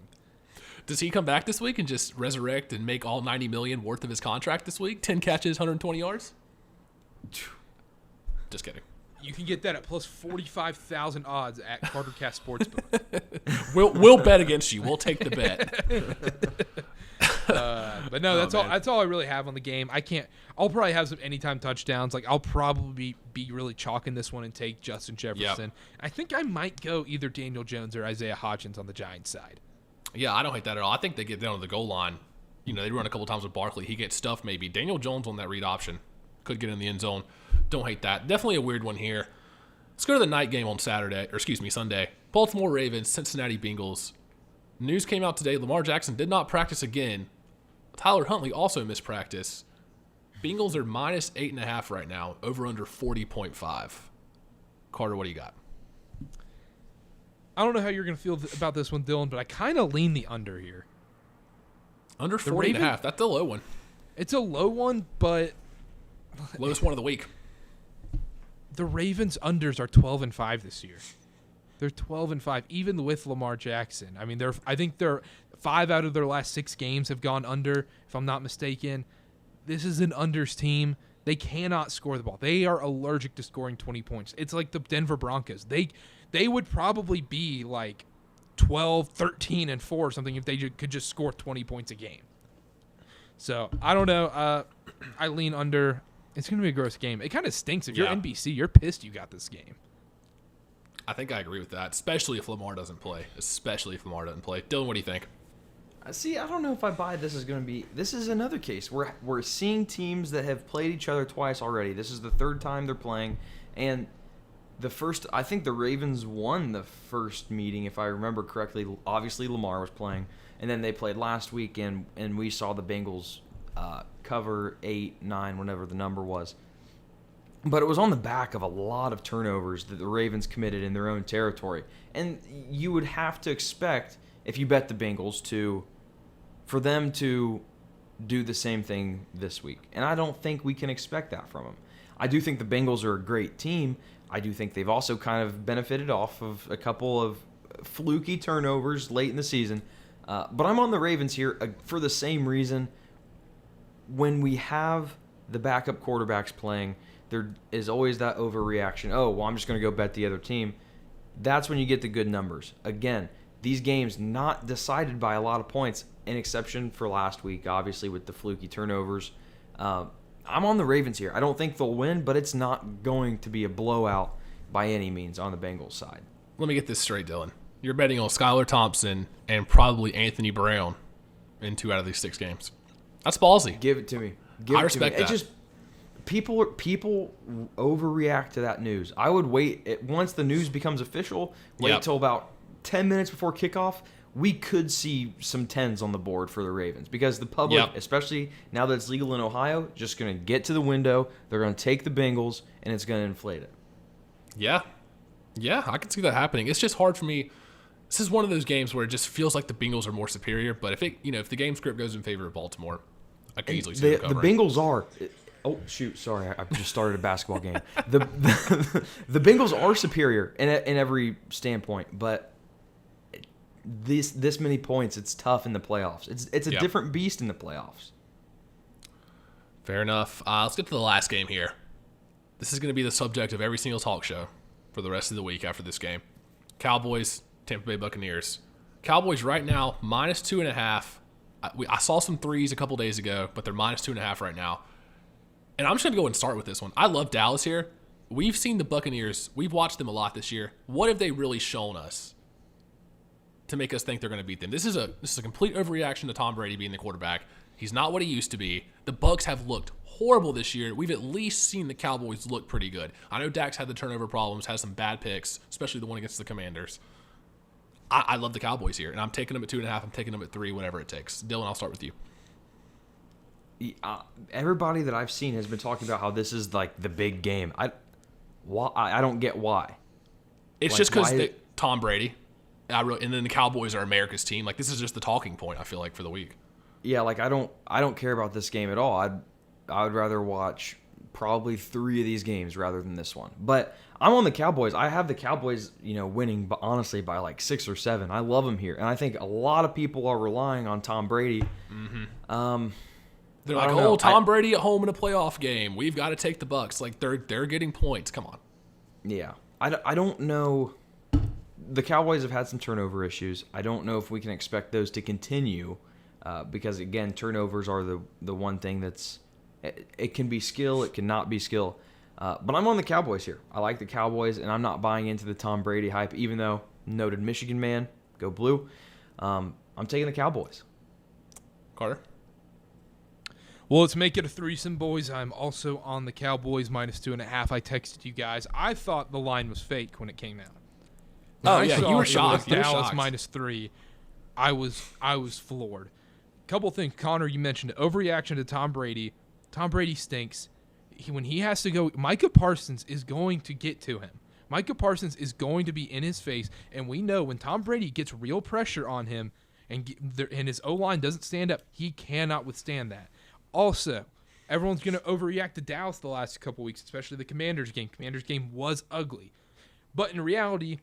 Does he come back this week and just resurrect and make all $90 million worth of his contract this week? 10 catches, 120 yards. Just kidding. You can get that at plus 45,000 odds at CarterCast Sportsbook. We'll bet against you. We'll take the bet. But no, that's all I really have on the game. I'll probably have some anytime touchdowns. Like I'll probably be really chalking this one and take Justin Jefferson. Yep. I think I might go either Daniel Jones or Isaiah Hodgins on the Giants side. Yeah, I don't hate that at all. I think they get down to the goal line. They run a couple times with Barkley. He gets stuffed maybe. Daniel Jones on that read option could get in the end zone. Don't hate that. Definitely a weird one here. Let's go to the night game on Sunday. Baltimore Ravens, Cincinnati Bengals. News came out today. Lamar Jackson did not practice again. Tyler Huntley also missed practice. Bengals are minus 8.5 right now. Over under 40.5. Carter, what do you got? I don't know how you're going to feel about this one, Dylan, but I kind of lean the under here. Under 40.5. That's the low one. It's a low one, but lowest one of the week. The Ravens unders are 12-5 this year. They're 12-5, even with Lamar Jackson. I mean, I think they're 5 out of their last 6 games have gone under, if I'm not mistaken. This is an unders team. They cannot score the ball. They are allergic to scoring 20 points. It's like the Denver Broncos. They would probably be like 12, 13, and 4 or something if they could just score 20 points a game. So, I don't know. I lean under. It's going to be a gross game. It kind of stinks. If you're NBC, you're pissed you got this game. I think I agree with that, especially if Lamar doesn't play. Dylan, what do you think? See, I don't know if I buy this is going to be – this is another case. We're seeing teams that have played each other twice already. This is the third time they're playing. And I think the Ravens won the first meeting, if I remember correctly. Obviously, Lamar was playing. And then they played last week, and we saw the Bengals cover 8, 9, whatever the number was. But it was on the back of a lot of turnovers that the Ravens committed in their own territory. And you would have to expect, if you bet the Bengals, for them to do the same thing this week. And I don't think we can expect that from them. I do think the Bengals are a great team. I do think they've also kind of benefited off of a couple of fluky turnovers late in the season. But I'm on the Ravens here for the same reason. When we have the backup quarterbacks playing, there is always that overreaction. Oh, well, I'm just going to go bet the other team. That's when you get the good numbers. Again, these games not decided by a lot of points, an exception for last week, obviously, with the fluky turnovers. I'm on the Ravens here. I don't think they'll win, but it's not going to be a blowout by any means on the Bengals side. Let me get this straight, Dylan. You're betting on Skylar Thompson and probably Anthony Brown in 2 out of these 6 games. That's ballsy. Give it to me. I respect that. It just people overreact to that news. I would wait once the news becomes official. Wait till about 10 minutes before kickoff. We could see some 10s on the board for the Ravens because the public, especially now that it's legal in Ohio, just going to get to the window. They're going to take the Bengals, and it's going to inflate it. Yeah, I can see that happening. It's just hard for me. This is one of those games where it just feels like the Bengals are more superior. But if the game script goes in favor of Baltimore, I can easily see the Bengals are. Oh shoot! Sorry, I just started a basketball game. The Bengals are superior in every standpoint, but this many points, it's tough in the playoffs. It's a different beast in the playoffs. Fair enough. Let's get to the last game here. This is going to be the subject of every single talk show for the rest of the week after this game. Cowboys, Tampa Bay Buccaneers. Cowboys right now minus 2.5. I saw some 3s a couple days ago, but they're minus 2.5 right now. And I'm just going to go and start with this one. I love Dallas here. We've seen the Buccaneers. We've watched them a lot this year. What have they really shown us to make us think they're going to beat them? This is a complete overreaction to Tom Brady being the quarterback. He's not what he used to be. The Bucs have looked horrible this year. We've at least seen the Cowboys look pretty good. I know Dak's had the turnover problems, has some bad picks, especially the one against the Commanders. I love the Cowboys here, and I'm taking them at 2.5. I'm taking them at 3, whatever it takes. Dylan, I'll start with you. Everybody that I've seen has been talking about how this is like the big game. I don't get why. It's just because Tom Brady, and then the Cowboys are America's team. Like, this is just the talking point, I feel like, for the week. Yeah, like I don't care about this game at all. I would rather watch probably 3 of these games rather than this one. But I'm on the Cowboys. I have the Cowboys, winning, but honestly by like 6 or 7. I love them here, and I think a lot of people are relying on Tom Brady. Mm-hmm. They're like, Tom Brady at home in a playoff game. We've got to take the Bucs. Like they're getting points. Come on. Yeah, I don't know. The Cowboys have had some turnover issues. I don't know if we can expect those to continue, because again, turnovers are the one thing that's. It can be skill. It cannot be skill. But I'm on the Cowboys here. I like the Cowboys, and I'm not buying into the Tom Brady hype, even though noted Michigan man, go blue. I'm taking the Cowboys. Carter? Well, let's make it a threesome, boys. I'm also on the Cowboys -2.5. I texted you guys. I thought the line was fake when it came out. Oh, yeah, you were shocked. Dallas -3. I was floored. Couple things, Connor, you mentioned it. Overreaction to Tom Brady. Tom Brady stinks. When he has to go, Micah Parsons is going to get to him. Micah Parsons is going to be in his face, and we know when Tom Brady gets real pressure on him and his O-line doesn't stand up, he cannot withstand that. Also, everyone's going to overreact to Dallas the last couple weeks, especially the Commanders game. Commanders game was ugly. But in reality,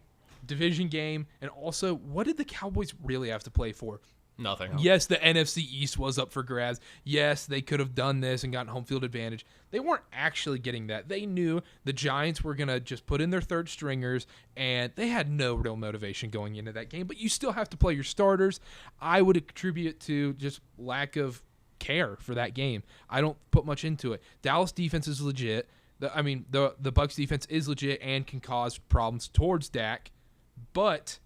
division game, and also, what did the Cowboys really have to play for? Nothing. Yes, the NFC East was up for grabs. Yes, they could have done this and gotten home field advantage. They weren't actually getting that. They knew the Giants were going to just put in their third stringers, and they had no real motivation going into that game. But you still have to play your starters. I would attribute it to just lack of care for that game. I don't put much into it. Dallas defense is legit. The Bucs defense is legit and can cause problems towards Dak. But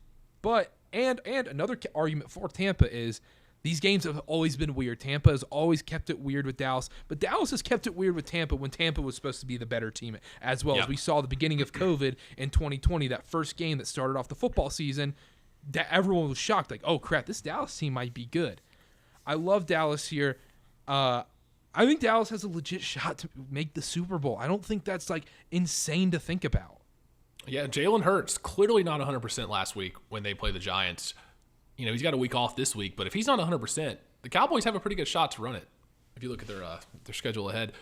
another argument for Tampa is these games have always been weird. Tampa has always kept it weird with Dallas, but Dallas has kept it weird with Tampa when Tampa was supposed to be the better team, as well as we saw the beginning of COVID in 2020, that first game that started off the football season, that everyone was shocked, like, oh crap, this Dallas team might be good. I love Dallas here. I think Dallas has a legit shot to make the Super Bowl. I don't think that's like insane to think about. Yeah, Jalen Hurts, clearly not 100% last week when they play the Giants. He's got a week off this week, but if he's not 100%, the Cowboys have a pretty good shot to run it if you look at their schedule ahead.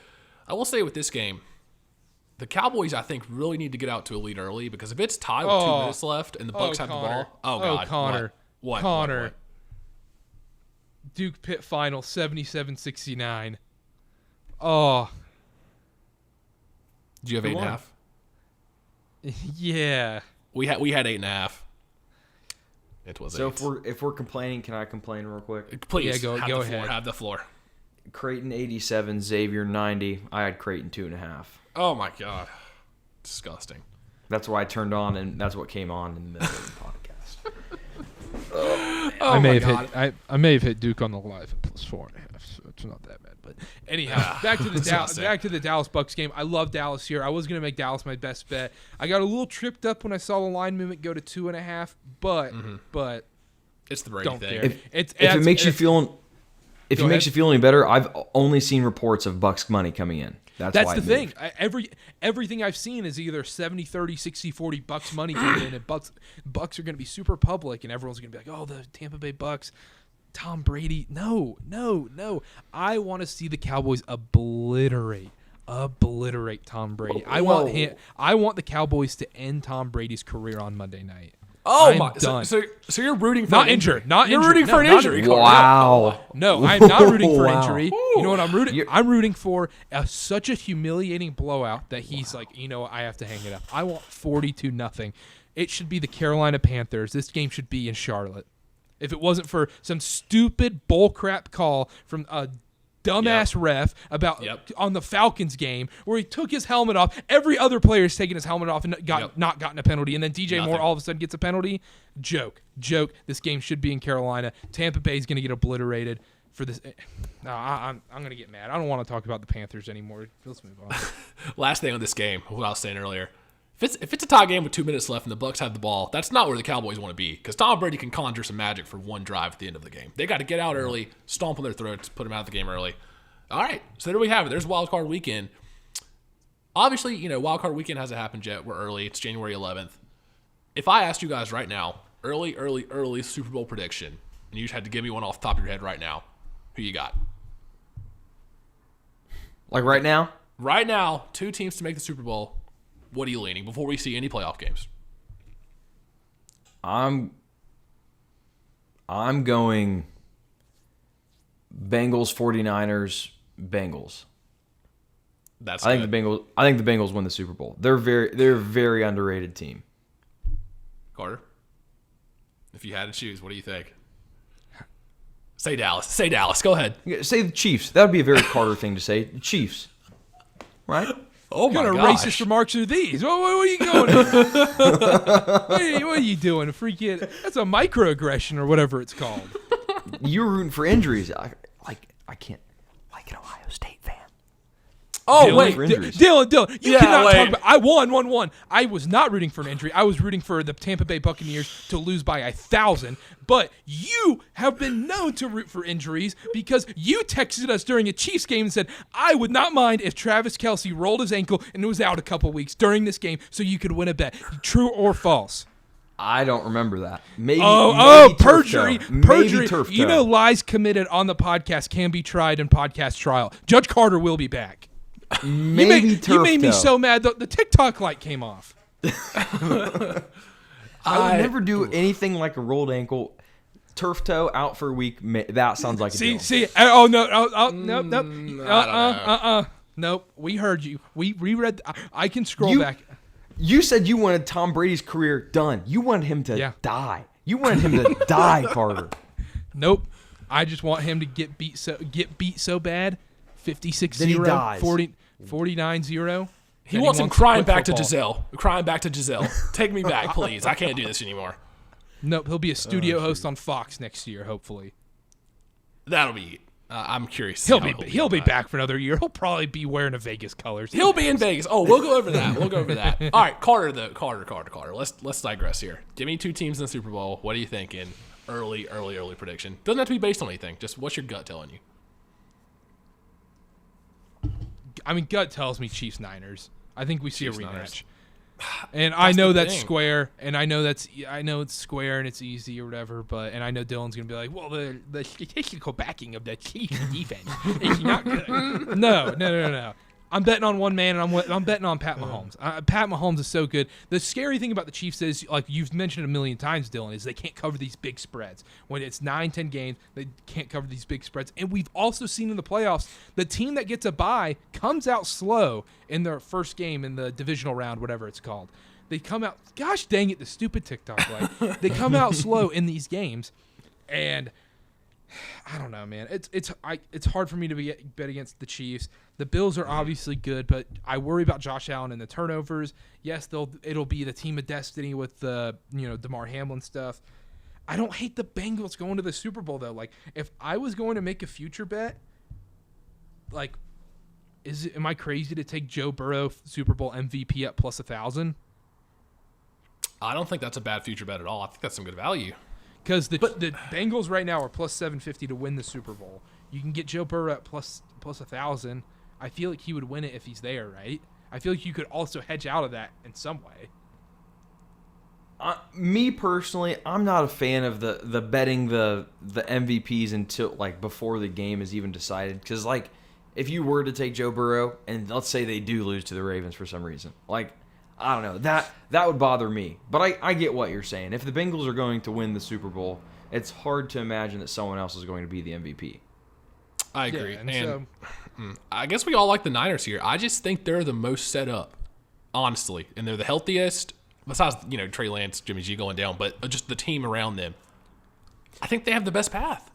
I will say with this game, the Cowboys, I think, really need to get out to a lead early, because if it's tied with 2 minutes left and the Bucs have Connor. the ball, God. Connor. What? Connor. What? Duke Pitt final 77-69. Oh. Did you have 8.5? Yeah. We had 8.5. It was 8. So if we're complaining, can I complain real quick? Please, go ahead. Have the floor. Creighton 87, Xavier 90. I had Creighton 2.5. Oh my God, disgusting. That's why I turned on, and that's what came on in the middle of the podcast. I may have hit Duke on the live at +4.5, so it's not that bad. But anyhow, back to the Dallas Bucs game. I love Dallas here. I was gonna make Dallas my best bet. I got a little tripped up when I saw the line movement go to 2.5, but it's the Brady thing. If it makes you feel any better, I've only seen reports of Bucs money coming in. That's the thing. Everything I've seen is either 70-30, 60-40 Bucs money coming in, and Bucs are going to be super public, and everyone's going to be like, oh, the Tampa Bay Bucs, Tom Brady. No. I want to see the Cowboys obliterate Tom Brady. I want the Cowboys to end Tom Brady's career on Monday night. Oh I'm my! done. So you're rooting for not injured. You're rooting for an injury. Wow. No, I'm not rooting for injury. You know what I'm rooting? I'm rooting for such a humiliating blowout that he's like, I have to hang it up. I want 42-0. It should be the Carolina Panthers. This game should be in Charlotte. If it wasn't for some stupid bullcrap call from a dumbass ref about on the Falcons game where he took his helmet off. Every other player is taking his helmet off and not gotten a penalty. And then DJ Moore all of a sudden gets a penalty. Joke. This game should be in Carolina. Tampa Bay is going to get obliterated for this. No, I'm going to get mad. I don't want to talk about the Panthers anymore. Let's move on. Last thing on this game, what I was saying earlier. If it's a tie game with 2 minutes left and the Bucs have the ball, that's not where the Cowboys want to be, because Tom Brady can conjure some magic for one drive at the end of the game. They got to get out early, stomp on their throats, put them out of the game early. All right, so there we have it. There's Wild Card Weekend. Obviously, Wild Card Weekend hasn't happened yet. We're early. It's January 11th. If I asked you guys right now, early Super Bowl prediction, and you just had to give me one off the top of your head right now, who you got? Like right now? Right now, 2 teams to make the Super Bowl. What are you leaning before we see any playoff games? I'm going Bengals, 49ers, Bengals. I think the Bengals win the Super Bowl. They're a very underrated team. Carter, if you had to choose, what do you think? Say Dallas. Say Dallas. Go ahead. Say the Chiefs. That would be a very Carter thing to say. Chiefs. Right? Oh my gosh. What kind of racist remarks are these? What are you going? What are you doing? Freaking, that's a microaggression or whatever it's called. You were rooting for injuries. I can't like an Ohio State fan. Oh, Dylan, wait. Dylan, you cannot talk about. I won. I was not rooting for an injury. I was rooting for the Tampa Bay Buccaneers to lose by 1,000. But you have been known to root for injuries because you texted us during a Chiefs game and said, I would not mind if Travis Kelce rolled his ankle and was out a couple weeks during this game so you could win a bet. True or false? I don't remember that. Maybe perjury. Maybe turf toe. You know, lies committed on the podcast can be tried in podcast trial. Judge Carter will be back. Maybe turf toe. You made me so mad. The TikTok light came off. I would never do anything like a rolled ankle. Turf toe out for a week. That sounds like a deal. Nope. We heard you. We reread. I can scroll back. You said you wanted Tom Brady's career done. You wanted him to die. You wanted him to die, Carter. Nope. I just want him to get beat so bad. 56-0, 49-0. He wants him crying back to Giselle. Crying back to Giselle. Take me back, please. I can't do this anymore. Nope. He'll be a studio host on Fox next year, hopefully. That'll be. I'm curious. He'll be back for another year. He'll probably be wearing a Vegas colors. He'll be in Vegas. Oh, we'll go over that. All right, Carter. Let's digress here. Give me 2 teams in the Super Bowl. What are you thinking? Early prediction. Doesn't have to be based on anything. Just what's your gut telling you? I mean, gut tells me Chiefs Niners. I think we see a rematch. Niners. And I know that's square, and I know it's square and it's easy or whatever, and I know Dylan's gonna be like, well, the statistical backing of the Chiefs defense is not good. No. I'm betting on one man, and I'm betting on Pat Mahomes. Pat Mahomes is so good. The scary thing about the Chiefs is, like you've mentioned a million times, Dylan, is they can't cover these big spreads. When it's 9-10 games, they can't cover these big spreads. And we've also seen in the playoffs, the team that gets a bye comes out slow in their first game in the divisional round, whatever it's called. They come out, gosh dang it, the stupid TikTok light. They come out slow in these games, and I don't know, man. It's hard for me to bet against the Chiefs. The Bills are obviously good, but I worry about Josh Allen and the turnovers. Yes, it'll be the team of destiny with the DeMar Hamlin stuff. I don't hate the Bengals going to the Super Bowl though. Like if I was going to make a future bet, like am I crazy to take Joe Burrow Super Bowl MVP at plus 1,000? I don't think that's a bad future bet at all. I think that's some good value. Because the Bengals right now are plus 750 to win the Super Bowl. You can get Joe Burrow at plus 1,000. I feel like he would win it if he's there, right? I feel like you could also hedge out of that in some way. Me personally, I'm not a fan of the betting the MVPs until like before the game is even decided. Because like if you were to take Joe Burrow and let's say they do lose to the Ravens for some reason, like I don't know, that would bother me. But I get what you're saying. If the Bengals are going to win the Super Bowl, it's hard to imagine that someone else is going to be the MVP. I agree. Yeah, I guess we all like the Niners here. I just think they're the most set up, honestly. And they're the healthiest, besides, Trey Lance, Jimmy G going down, but just the team around them. I think they have the best path.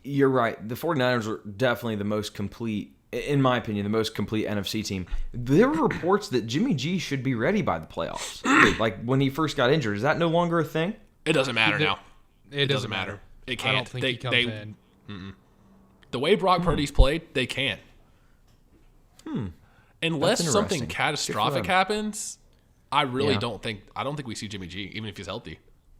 You're right. The 49ers are definitely the most complete, in my opinion, the most complete NFC team. There were reports that Jimmy G should be ready by the playoffs. Like when he first got injured. Is that no longer a thing? It doesn't matter now. It doesn't matter. It can't. I don't think he comes in. The way Brock Purdy's played, they can. Unless something catastrophic happens, I really don't think we see Jimmy G, even if he's healthy.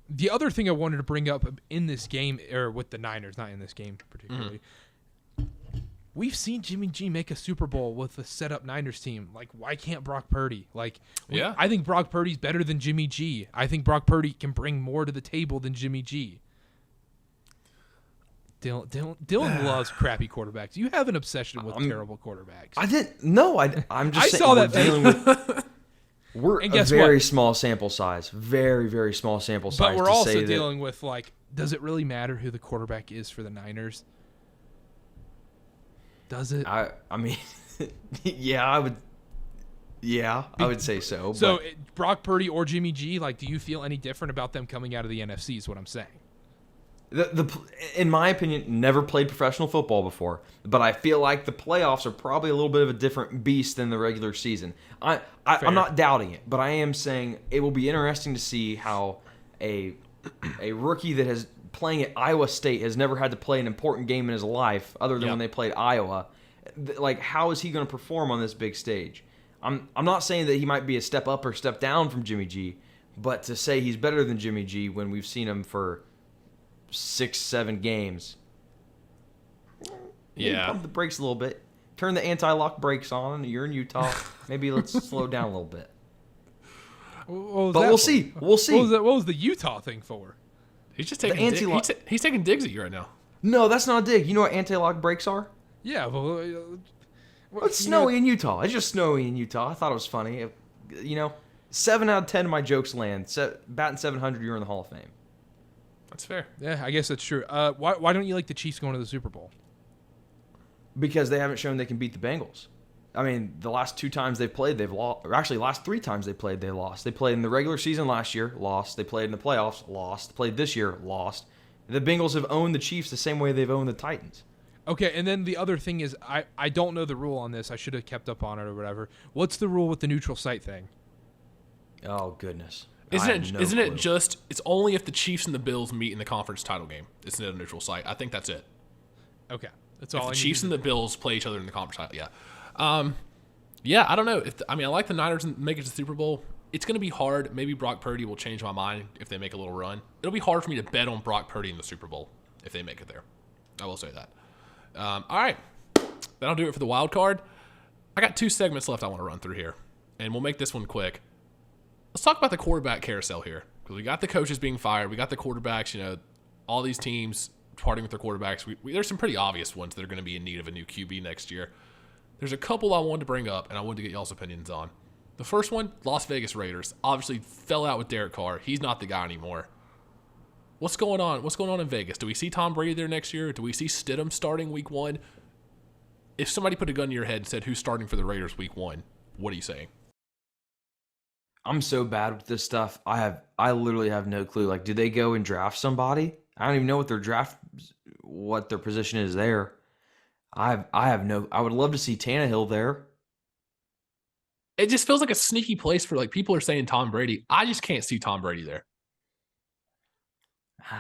The other thing I wanted to bring up in this game, or with the Niners, not in this game particularly, we've seen Jimmy G make a Super Bowl with a set-up Niners team. Like, why can't Brock Purdy? I think Brock Purdy's better than Jimmy G. I think Brock Purdy can bring more to the table than Jimmy G. Dylan loves crappy quarterbacks. You have an obsession with terrible quarterbacks. I didn't. No, I'm just I saying saw we're that dealing with. We're And a guess very what? small sample size. Very, very small sample size. But we're to also say dealing with, like, does it really matter who the quarterback is for the Niners? Does it? I mean, yeah, I would. Yeah, I would say so. So But Brock Purdy or Jimmy G, like, do you feel any different about them coming out of the NFC? Is what I'm saying. in my opinion, never played professional football before, but I feel like the playoffs are probably a little bit of a different beast than the regular season. I'm not doubting it, but I am saying it will be interesting to see how a rookie that has playing at Iowa State has never had to play an important game in his life other than when they played Iowa. Like, how is he going to perform on this big stage? I'm not saying that he might be a step up or step down from Jimmy G, but to say he's better than Jimmy G when we've seen him for 6-7 games. Yeah. Pump the brakes a little bit. Turn the anti-lock brakes on. You're in Utah. Maybe let's slow down a little bit. But we'll see. We'll see. What was the Utah thing for? He's just taking he's taking digs at you right now. No, that's not a dig. You know what anti-lock brakes are? Yeah, well, It's snowy in Utah. It's just snowy in Utah. I thought it was funny. 7 out of 10 of my jokes land. Batting 700, you're in the Hall of Fame. That's fair. Yeah, I guess that's true. Why don't you like the Chiefs going to the Super Bowl? Because they haven't shown they can beat the Bengals. I mean, the last 2 times they've played, they've lost. Or actually, last 3 times they played, they lost. They played in the regular season last year, lost. They played in the playoffs, lost. Played this year, lost. The Bengals have owned the Chiefs the same way they've owned the Titans. Okay, and then the other thing is, I don't know the rule on this. I should have kept up on it or whatever. What's the rule with the neutral site thing? Oh, goodness. Isn't it just, it's only if the Chiefs and the Bills meet in the conference title game. Isn't it a neutral site? I think that's it. Okay. That's If all the I Chiefs need. and the Bills play each other in the conference title, yeah. Yeah, I don't know. I like the Niners and make it to the Super Bowl. It's going to be hard. Maybe Brock Purdy will change my mind if they make a little run. It'll be hard for me to bet on Brock Purdy in the Super Bowl if they make it there. I will say that. All right. That'll do it for the wild card. I got 2 segments left I want to run through here, and we'll make this one quick. Let's talk about the quarterback carousel here, because we got the coaches being fired. We got the quarterbacks, all these teams parting with their quarterbacks. There's some pretty obvious ones that are going to be in need of a new QB next year. There's a couple I wanted to bring up, and I wanted to get y'all's opinions on. The first one, Las Vegas Raiders. Obviously fell out with Derek Carr. He's not the guy anymore. What's going on? What's going on in Vegas? Do we see Tom Brady there next year? Do we see Stidham starting week 1? If somebody put a gun to your head and said, who's starting for the Raiders week 1, what are you saying? I'm so bad with this stuff. I literally have no clue. Like, did they go and draft somebody? I don't even know what their position is there. I would love to see Tannehill there. It just feels like a sneaky place for, like, people are saying Tom Brady. I just can't see Tom Brady there.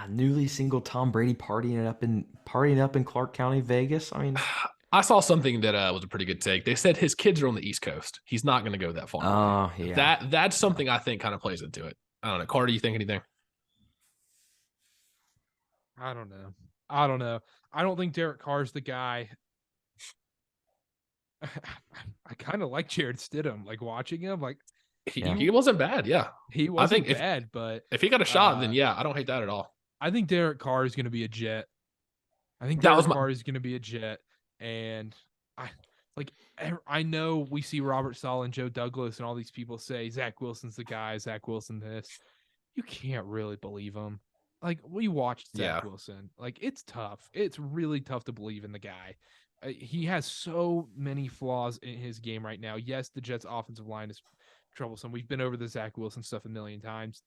Newly single Tom Brady partying up in Clark County, Vegas. I mean, I saw something that was a pretty good take. They said his kids are on the East Coast. He's not going to go that far. Oh, yeah. That's something I think kind of plays into it. I don't know. Carter, you think anything? I don't know. I don't think Derek Carr's the guy. I kind of like Jared Stidham. Like, watching him, like, he wasn't bad. Yeah, he wasn't bad. But if he got a shot, then yeah, I don't hate that at all. I think Derek Carr is going to be a Jet. Carr is going to be a Jet, and I know we see Robert Saleh and Joe Douglas and all these people say Zach Wilson's the guy. Zach Wilson this. You can't really believe him. Like, we watched Zach Wilson. Like, it's tough. It's really tough to believe in the guy. He has so many flaws in his game right now. Yes, the Jets' offensive line is troublesome. We've been over the Zach Wilson stuff a million times.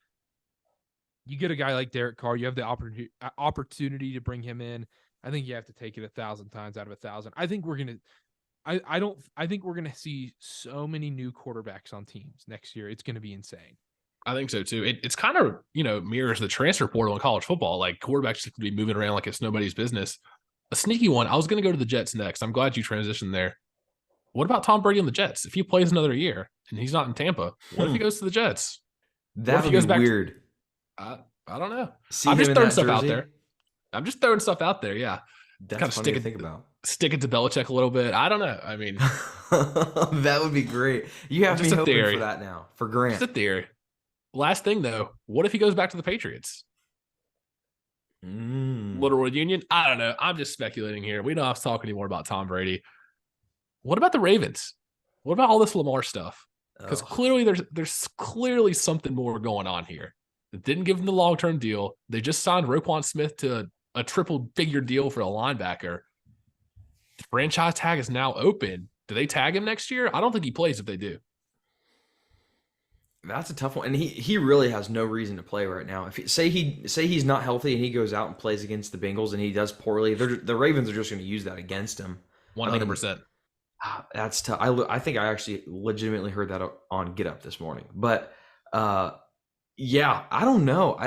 You get a guy like Derek Carr, you have the opportunity to bring him in. I think you have to take it 1,000 times out of 1,000. I think we're gonna. I think we're gonna see so many new quarterbacks on teams next year. It's gonna be insane. I think so too. It's kind of mirrors the transfer portal in college football. Like, quarterbacks just be moving around like it's nobody's business. A sneaky one. I was going to go to the Jets next. I'm glad you transitioned there. What about Tom Brady on the Jets? If he plays another year and he's not in Tampa, what if he goes to the Jets? That would be weird. I don't know. See, I'm just throwing stuff out there. I'm just throwing stuff out there. Yeah. That's kind of funny to think about. Stick it to Belichick a little bit. I don't know. I mean, that would be great. You have me hoping for that now. For Grant. Just a theory. Last thing though, what if he goes back to the Patriots? Little reunion. I don't know. I'm just speculating here. We don't have to talk anymore about Tom Brady. What about the Ravens? What about all this Lamar stuff? Because clearly there's clearly something more going on here. They didn't give him the long-term deal. They just signed Roquan Smith to a triple-figure deal for a linebacker. The franchise tag is now open. Do they tag him next year? I don't think he plays if they do. That's a tough one, and he really has no reason to play right now. If say he's not healthy and he goes out and plays against the Bengals and he does poorly, the Ravens are just going to use that against him. 100%. That's tough. I think I actually legitimately heard that on Get Up this morning, but yeah, I don't know.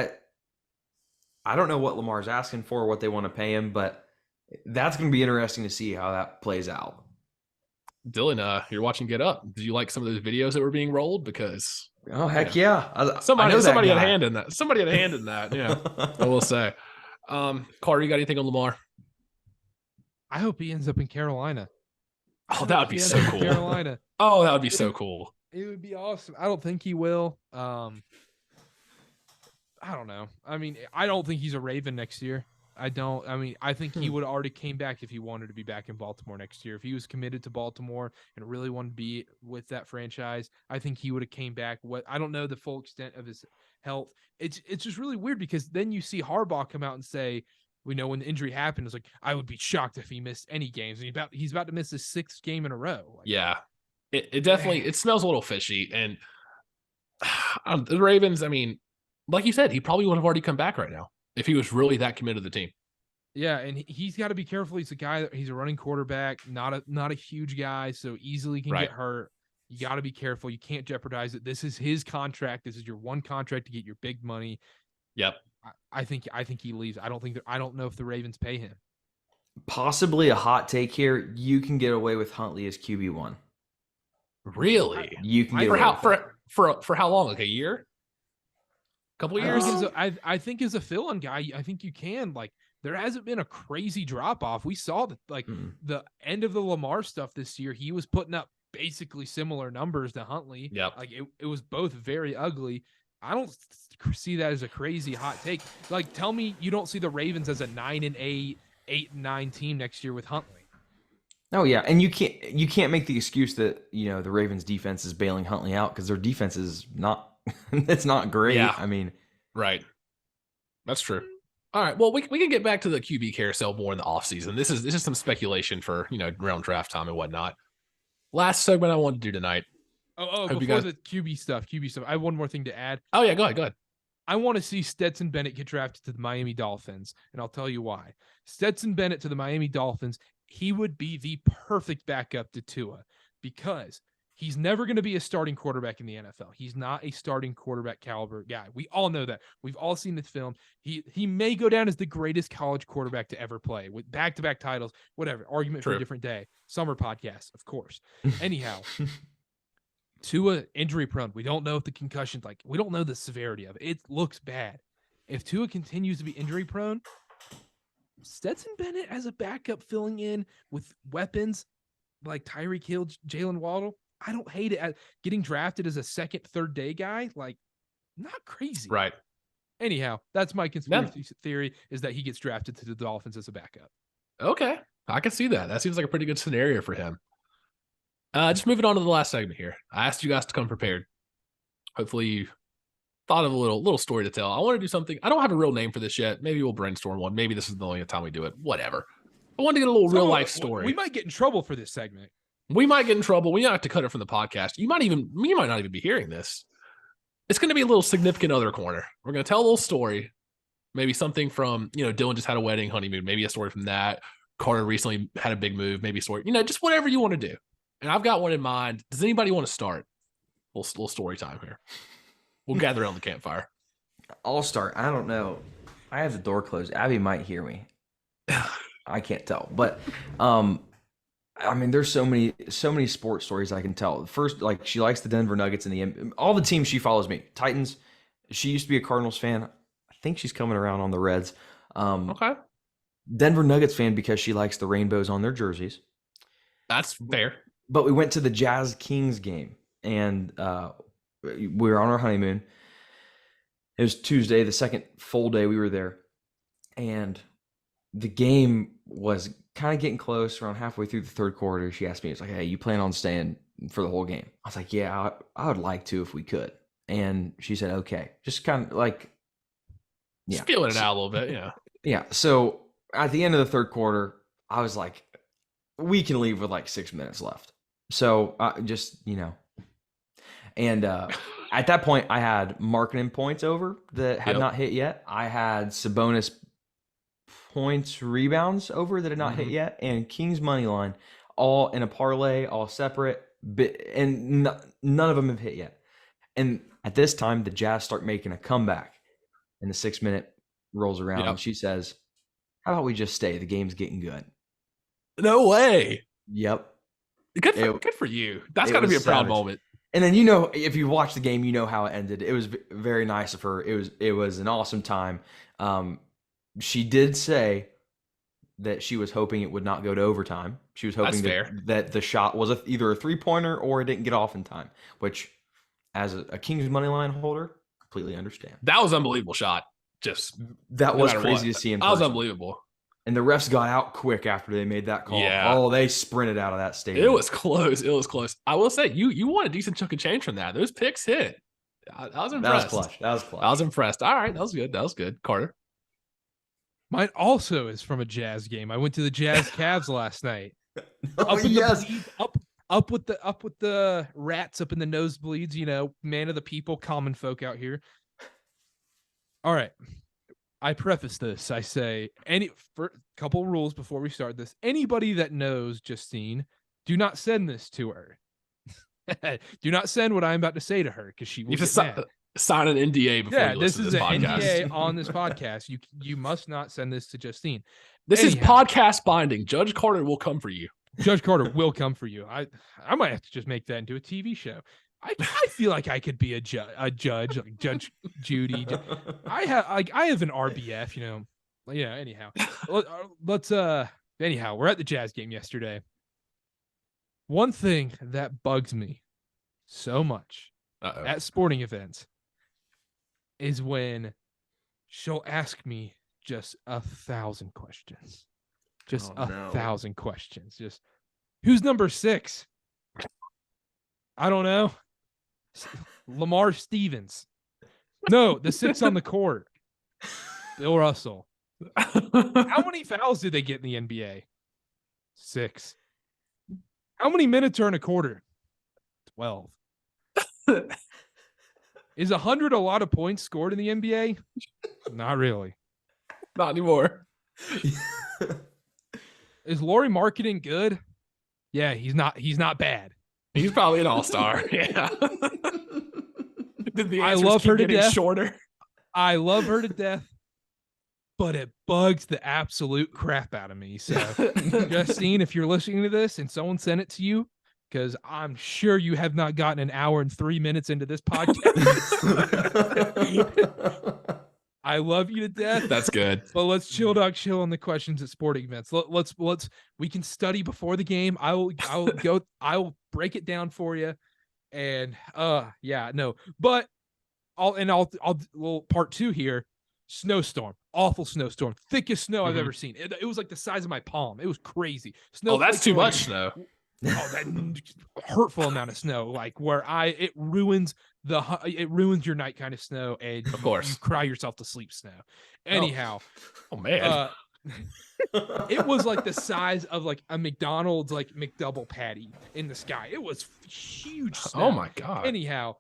I don't know what Lamar's asking for, what they want to pay him, but that's going to be interesting to see how that plays out. Dylan, you're watching Get Up. Did you like some of those videos that were being rolled? Because heck yeah. Somebody had a hand in that. Somebody had a hand in that. Yeah, I will say. Carter, you got anything on Lamar? I hope he ends up in Carolina. Oh, that would be so cool. Carolina. Oh, that would be so cool. It would be awesome. I don't think he will. I don't know. I mean, I don't think he's a Raven next year. I don't. I mean, I think he would have already came back if he wanted to be back in Baltimore next year. If he was committed to Baltimore and really wanted to be with that franchise, I think he would have came back. I don't know the full extent of his health. It's just really weird because then you see Harbaugh come out and say, we know when the injury happened, it's like, I would be shocked if he missed any games. And he's about to miss his 6th game in a row. Like, yeah, it definitely it smells a little fishy. And the Ravens, I mean, like you said, he probably would have already come back right now if he was really that committed to the team. Yeah, and he's got to be careful. He's a running quarterback, not a huge guy, so easily can get hurt. You got to be careful. You can't jeopardize it. This is his contract. This is your one contract to get your big money. Yep. I think he leaves. I don't know if the Ravens pay him. Possibly a hot take here. You can get away with Huntley as QB1. Really? You can get for how long? Like a year? Couple of years? I think as a fill-in guy, I think you can. Like, there hasn't been a crazy drop-off. We saw that, the end of the Lamar stuff this year, he was putting up basically similar numbers to Huntley. Yep. Like, it was both very ugly. I don't see that as a crazy hot take. Like, tell me you don't see the Ravens as a 9-8, 8-9 team next year with Huntley. Oh yeah, and you can't make the excuse that the Ravens defense is bailing Huntley out because their defense is not it's not great. Yeah. I mean, right. That's true. All right. Well, we can get back to the QB carousel more in the offseason. This is some speculation for around draft time and whatnot. Last segment I wanted to do tonight. Before the QB stuff, I have one more thing to add. Oh yeah, go ahead. I want to see Stetson Bennett get drafted to the Miami Dolphins, and I'll tell you why. Stetson Bennett to the Miami Dolphins, he would be the perfect backup to Tua because he's never going to be a starting quarterback in the NFL. He's not a starting quarterback caliber guy. We all know that. We've all seen this film. He may go down as the greatest college quarterback to ever play with back-to-back titles, whatever. Argument for a different day. Summer podcast, of course. Anyhow, Tua injury prone. We don't know if the concussion's we don't know the severity of it. It looks bad. If Tua continues to be injury prone, Stetson Bennett as a backup filling in with weapons like Tyreek Hill, Jalen Waddle, I don't hate it. Getting drafted as a second, third day guy, not crazy. Right. Anyhow, that's my conspiracy theory is that he gets drafted to the Dolphins as a backup. Okay. I can see that. That seems like a pretty good scenario for him. Just moving on to the last segment here. I asked you guys to come prepared. Hopefully you thought of a little story to tell. I want to do something. I don't have a real name for this yet. Maybe we'll brainstorm one. Maybe this is the only time we do it. Whatever. I want to get a little real life story. We might get in trouble for this segment. We might get in trouble. We might have to cut it from the podcast. You might not even be hearing this. It's going to be a little significant other corner. We're going to tell a little story. Maybe something from, Dylan just had a wedding honeymoon. Maybe a story from that. Carter recently had a big move. Maybe a story, just whatever you want to do. And I've got one in mind. Does anybody want to start? Little story time here. We'll gather around the campfire. I'll start. I don't know. I have the door closed. Abby might hear me. I can't tell. But there's so many sports stories I can tell. First, she likes the Denver Nuggets and all the teams she follows me. Titans. She used to be a Cardinals fan. I think she's coming around on the Reds. Okay. Denver Nuggets fan because she likes the rainbows on their jerseys. That's fair. But we went to the Jazz Kings game, and we were on our honeymoon. It was Tuesday, the second full day we were there. And the game was kind of getting close. Around halfway through the third quarter, she asked me, "It's like, hey, you plan on staying for the whole game?" I was like, "Yeah, I would like to if we could." And she said, "Okay." Just kind of like, Just yeah, feeling it out a little bit. Yeah. yeah. So at the end of the third quarter, I was like, "We can leave with like 6 minutes left." So just and at that point, I had marketing points over that had not hit yet. I had Sabonis points, rebounds over that had not hit yet, and Kings money line, all in a parlay, all separate, and none of them have hit yet. And at this time, the Jazz start making a comeback, and the 6 minute rolls around, and she says, "How about we just stay? The game's getting good." No way. Yep. Good for you. That's got to be a proud moment. And then if you watch the game, you know how it ended. It was very nice of her. It was an awesome time. She did say that she was hoping it would not go to overtime. She was hoping that the shot was either a 3-pointer or it didn't get off in time, which, as a Kings money line holder, completely understand. That was an unbelievable shot. That was crazy to see in person. That was unbelievable. And the refs got out quick after they made that call. Yeah. Oh, they sprinted out of that stadium. It was close. I will say, you won a decent chunk of change from that. Those picks hit. I was impressed. That was clutch. I was impressed. All right. That was good. Carter? Mine also is from a Jazz game. I went to the Jazz Cavs last night. Up with the rats up in the nosebleeds, man of the people, common folk out here. All right. I preface this. I say for a couple rules before we start this. Anybody that knows Justine, do not send this to her. Do not send what I'm about to say to her because she will get mad. Sign an NDA before you listen to this podcast. This is an NDA on this podcast. You must not send this to Justine. This is podcast binding. Judge Carter will come for you. Judge Carter will come for you. I might have to just make that into a TV show. I feel like I could be a judge, like Judge Judy. I have an RBF, Yeah. Anyhow, anyhow, we're at the Jazz game yesterday. One thing that bugs me so much at sporting events is when she'll ask me just 1,000 questions. Just 1,000 questions. Just, who's number 6? I don't know. Lamar Stevens. No, the 6 on the court. Bill Russell. How many fouls did they get in the NBA? 6. How many minutes are in a quarter? 12. Is 100 a lot of points scored in the NBA? Not really. Not anymore. Is Lauri Markkanen good? Yeah, he's not bad. He's probably an all-star. Yeah. I love her to death. Shorter. I love her to death, but it bugs the absolute crap out of me. So, Justine, if you're listening to this and someone sent it to you, because I'm sure you have not gotten an hour and 3 minutes into this podcast. I love you to death. That's good. But let's chill on the questions at sporting events. Let's we can study before the game. I will break it down for you. And but I'll part 2 here. Snowstorm, awful snowstorm, thickest snow I've ever seen. It was like the size of my palm. It was crazy. Snow. Oh, that's too much snow. Oh, that hurtful amount of snow, like where it ruins your night kind of snow, and of course you cry yourself to sleep snow. Anyhow, oh man, it was like the size of like a McDonald's like McDouble patty in the sky. It was huge snow. Oh my god. Anyhow,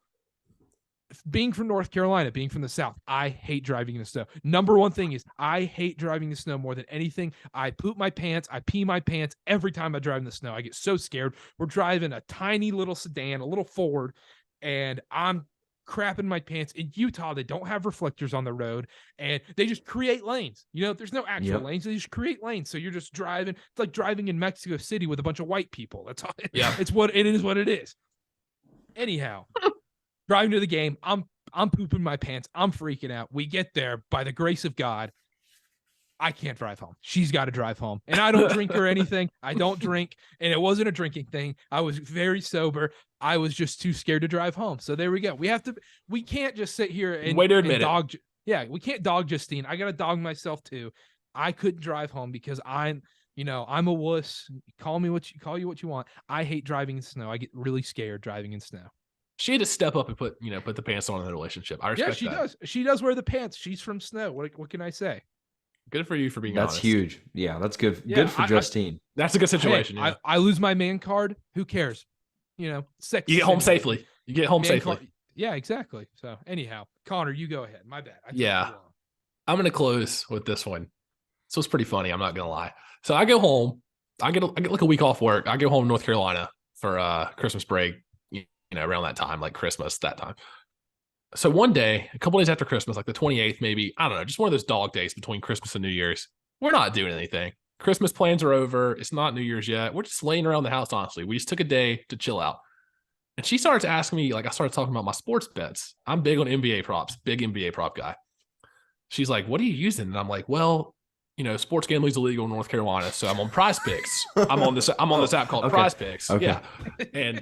being from North Carolina, being from the South, I hate driving in the snow. Number one thing is I hate driving in the snow more than anything. I poop my pants. I pee my pants every time I drive in the snow. I get so scared. We're driving a tiny little sedan, a little Ford, and I'm crapping my pants. In Utah, they don't have reflectors on the road, and they just create lanes. There's no actual lanes. They just create lanes. So you're just driving. It's like driving in Mexico City with a bunch of white people. That's all. Yeah. It's what it is. Anyhow. Driving to the game, I'm pooping my pants. I'm freaking out. We get there. By the grace of God, I can't drive home. She's got to drive home. And I don't drink or anything. I don't drink. And it wasn't a drinking thing. I was very sober. I was just too scared to drive home. So there we go. We can't just sit here and way to admit it. Yeah, we can't dog Justine. I got to dog myself too. I couldn't drive home because I'm a wuss. Call you what you want. I hate driving in snow. I get really scared driving in snow. She had to step up and put the pants on in the relationship. I respect that. Yeah, she does. She does wear the pants. She's from snow. What can I say? Good for you for being honest. honest. Huge. Yeah, that's good. Yeah, good for Justine. That's a good situation. Hey, I lose my man card. Who cares? Sex. You get home safely. You get home safely. Yeah, exactly. So anyhow, Connor, you go ahead. My bad. I'm going to close with this one. So it's pretty funny. I'm not going to lie. So I go home. I get like a week off work. I go home to North Carolina for Christmas break, around that time, like Christmas, that time. So one day, a couple days after Christmas, like the 28th, maybe, I don't know, just one of those dog days between Christmas and New Year's, we're not doing anything. Christmas plans are over. It's not New Year's yet. We're just laying around the house, honestly. We just took a day to chill out. And she starts asking me, like, I started talking about my sports bets. I'm big on NBA props, big NBA prop guy. She's like, what are you using? And I'm like, well, sports gambling is illegal in North Carolina, so I'm on Prize Picks. I'm on this app called Prize Picks. Okay. Yeah.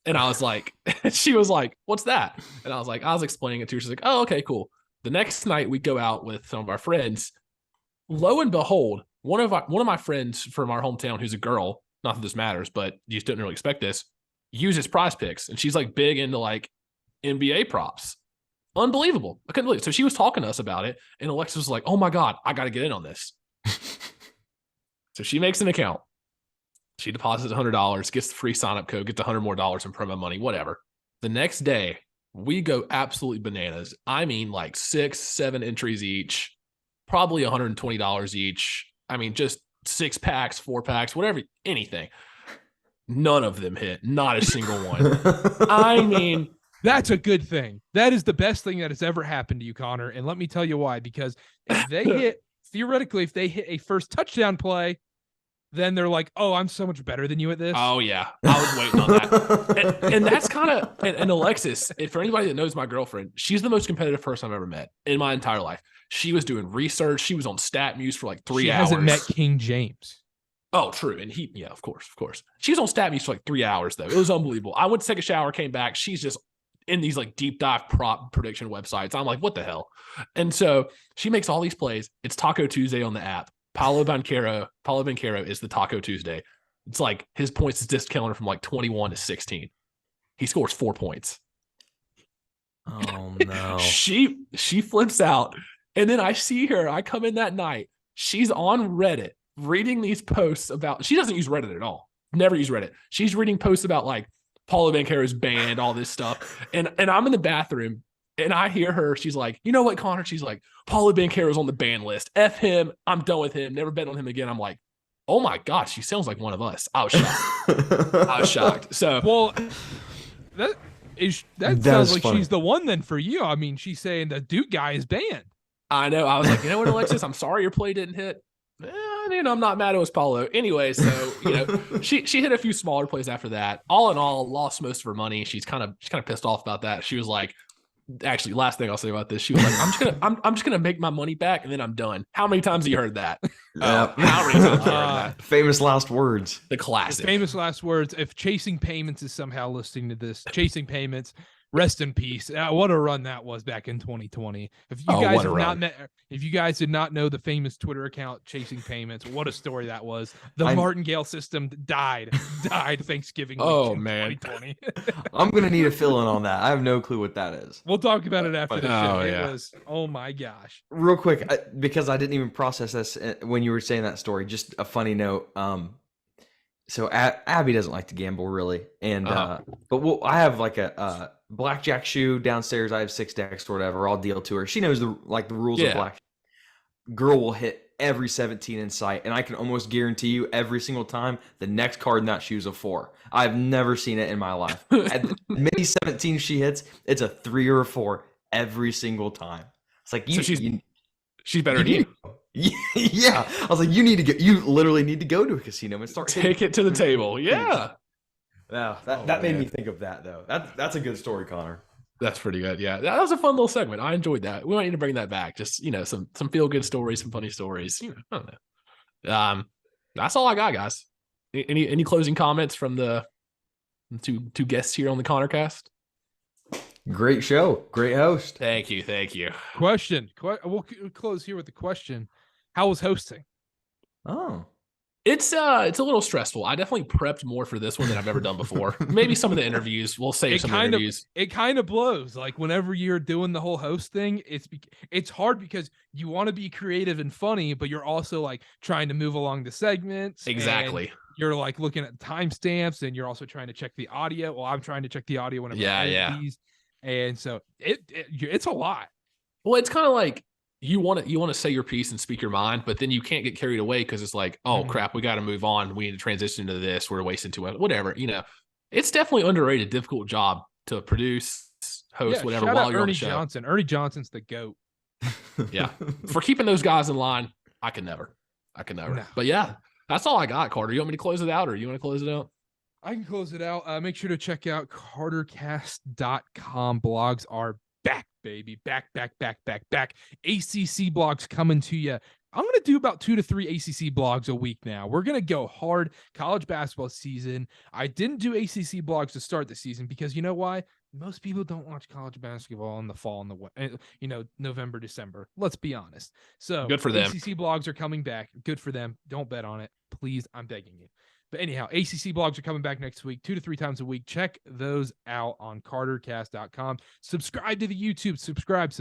And I was like, she was like, what's that? And I was explaining it to her. She's like, oh, okay, cool. The next night we go out with some of our friends. Lo and behold, one of my friends from our hometown, who's a girl, not that this matters, but you just didn't really expect this, uses Prize Picks. And she's like big into like NBA props. Unbelievable. I couldn't believe it. So she was talking to us about it. And Alexis was like, oh my God, I got to get in on this. So she makes an account. She deposits $100, gets the free sign-up code, gets $100 more in promo money, whatever. The next day, we go absolutely bananas. I mean, like 6-7 entries each, probably $120 each. I mean, just 6 packs, 4 packs, whatever, anything. None of them hit. Not a single one. I mean, that's a good thing. That is the best thing that has ever happened to you, Connor. And let me tell you why. Because if they hit, theoretically, if they hit a first touchdown play, then they're like, oh, I'm so much better than you at this. Oh, yeah. I was waiting on that. and that's kind of, and Alexis, for anybody that knows my girlfriend, she's the most competitive person I've ever met in my entire life. She was doing research. She was on StatMuse for like 3 hours. She hasn't met King James. Oh, true. And yeah, of course. She was on StatMuse for like 3 hours, though. It was unbelievable. I went to take a shower, came back. She's just in these like deep dive prop prediction websites. I'm like, what the hell? And so she makes all these plays. It's Taco Tuesday on the app. Paulo Banchero is the Taco Tuesday. It's like his points is discounted from like 21 to 16. He scores 4 points. Oh no. She flips out. And then I see her. I come in that night. She's on Reddit reading these posts about, she doesn't use Reddit at all. Never use Reddit. She's reading posts about like Paulo Banchero's band, all this stuff. And I'm in the bathroom. And I hear her, she's like, you know what, Connor? She's like, Paulo Banchero's on the ban list. F him. I'm done with him. Never bet on him again. I'm like, oh my gosh, she sounds like one of us. I was shocked. So, well, that sounds like funny. She's the one then for you. I mean, she's saying the Duke guy is banned. I know. I was like, you know what, Alexis? I'm sorry your play didn't hit. I'm not mad it was Paulo. Anyway, so she hit a few smaller plays after that. All in all, lost most of her money. She's kind of pissed off about that. She was like, actually, last thing I'll say about this, she was like, I'm just gonna make my money back and then I'm done. How many times have you heard that? How many times have you heard that? Famous last words. The classic. The famous last words. If Chasing Payments is somehow listening to this, Chasing Payments, rest in peace. What a run that was back in 2020. If you guys did not know the famous Twitter account Chasing Payments, what a story that was. The Martingale system died Thanksgiving week in 2020. I'm gonna need a fill-in on that. I have no clue what that is. We'll talk about it after the show. It was, oh my gosh. Real quick, because I didn't even process this when you were saying that story, just a funny note. So Abby doesn't like to gamble really, and but I have like a blackjack shoe downstairs. I have 6 decks or whatever. I'll deal to her. She knows the rules of blackjack. Girl will hit every 17 in sight, and I can almost guarantee you every single time the next card in that shoe is a 4. I've never seen it in my life. At the many 17 she hits, it's a 3 or a 4 every single time. It's like she's better than you. Yeah, I was like, you literally need to go to a casino and start take it to the table. Yeah. Wow, that made me think of that though. That's a good story, Connor. That's pretty good. Yeah, that was a fun little segment. I enjoyed that. We might need to bring that back. Just some feel good stories, some funny stories. I don't know. That's all I got, guys. Any closing comments from the two guests here on the Connor Cast? Great show. Great host. Thank you. Thank you. Question. We'll close here with the question. How was hosting? Oh. It's a little stressful. I definitely prepped more for this one than I've ever done before. Maybe some of the interviews. We'll save some interviews. It kind of blows. Like whenever you're doing the whole host thing, it's hard because you want to be creative and funny, but you're also like trying to move along the segments. Exactly. You're like looking at timestamps, and you're also trying to check the audio. Well, I'm trying to check the audio whenever I edit these, and so it's a lot. Well, it's kind of like you want to say your piece and speak your mind, but then you can't get carried away because it's like, oh crap, we got to move on. We need to transition to this. We're wasting too much. Whatever, it's definitely underrated, difficult job to produce, host, whatever. While you're on the show. Ernie Johnson's the GOAT. Yeah, for keeping those guys in line, I can never. No. But yeah, that's all I got, Carter. You want me to close it out, or you want to close it out? I can close it out. Make sure to check out cartercast.com. Blogs are back, baby. Back. ACC blogs coming to you. I'm going to do about 2 to 3 ACC blogs a week now. We're going to go hard college basketball season. I didn't do ACC blogs to start the season because you know why? Most people don't watch college basketball in the fall and November, December. Let's be honest. So good for them. ACC blogs are coming back. Good for them. Don't bet on it. Please, I'm begging you. But anyhow, ACC blogs are coming back next week, 2 to 3 times a week. Check those out on cartercast.com. Subscribe to the YouTube. Subscribe.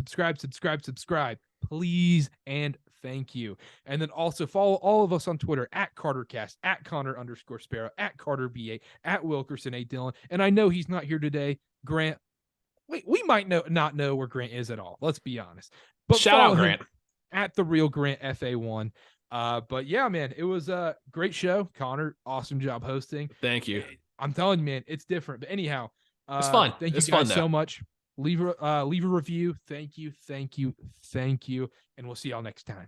Please and thank you. And then also follow all of us on Twitter at CarterCast, at Connor_Sparrow, at CarterB8, at Wilkerson A. Dillon. And I know he's not here today. Grant, we might not know where Grant is at all. Let's be honest. But shout out Grant at the real Grant FA1. But yeah, man, it was a great show. Connor, awesome job hosting. Thank you. I'm telling you, man, it's different. But anyhow, it's fun. Thank you guys so much. Leave a review. Thank you. And we'll see y'all next time.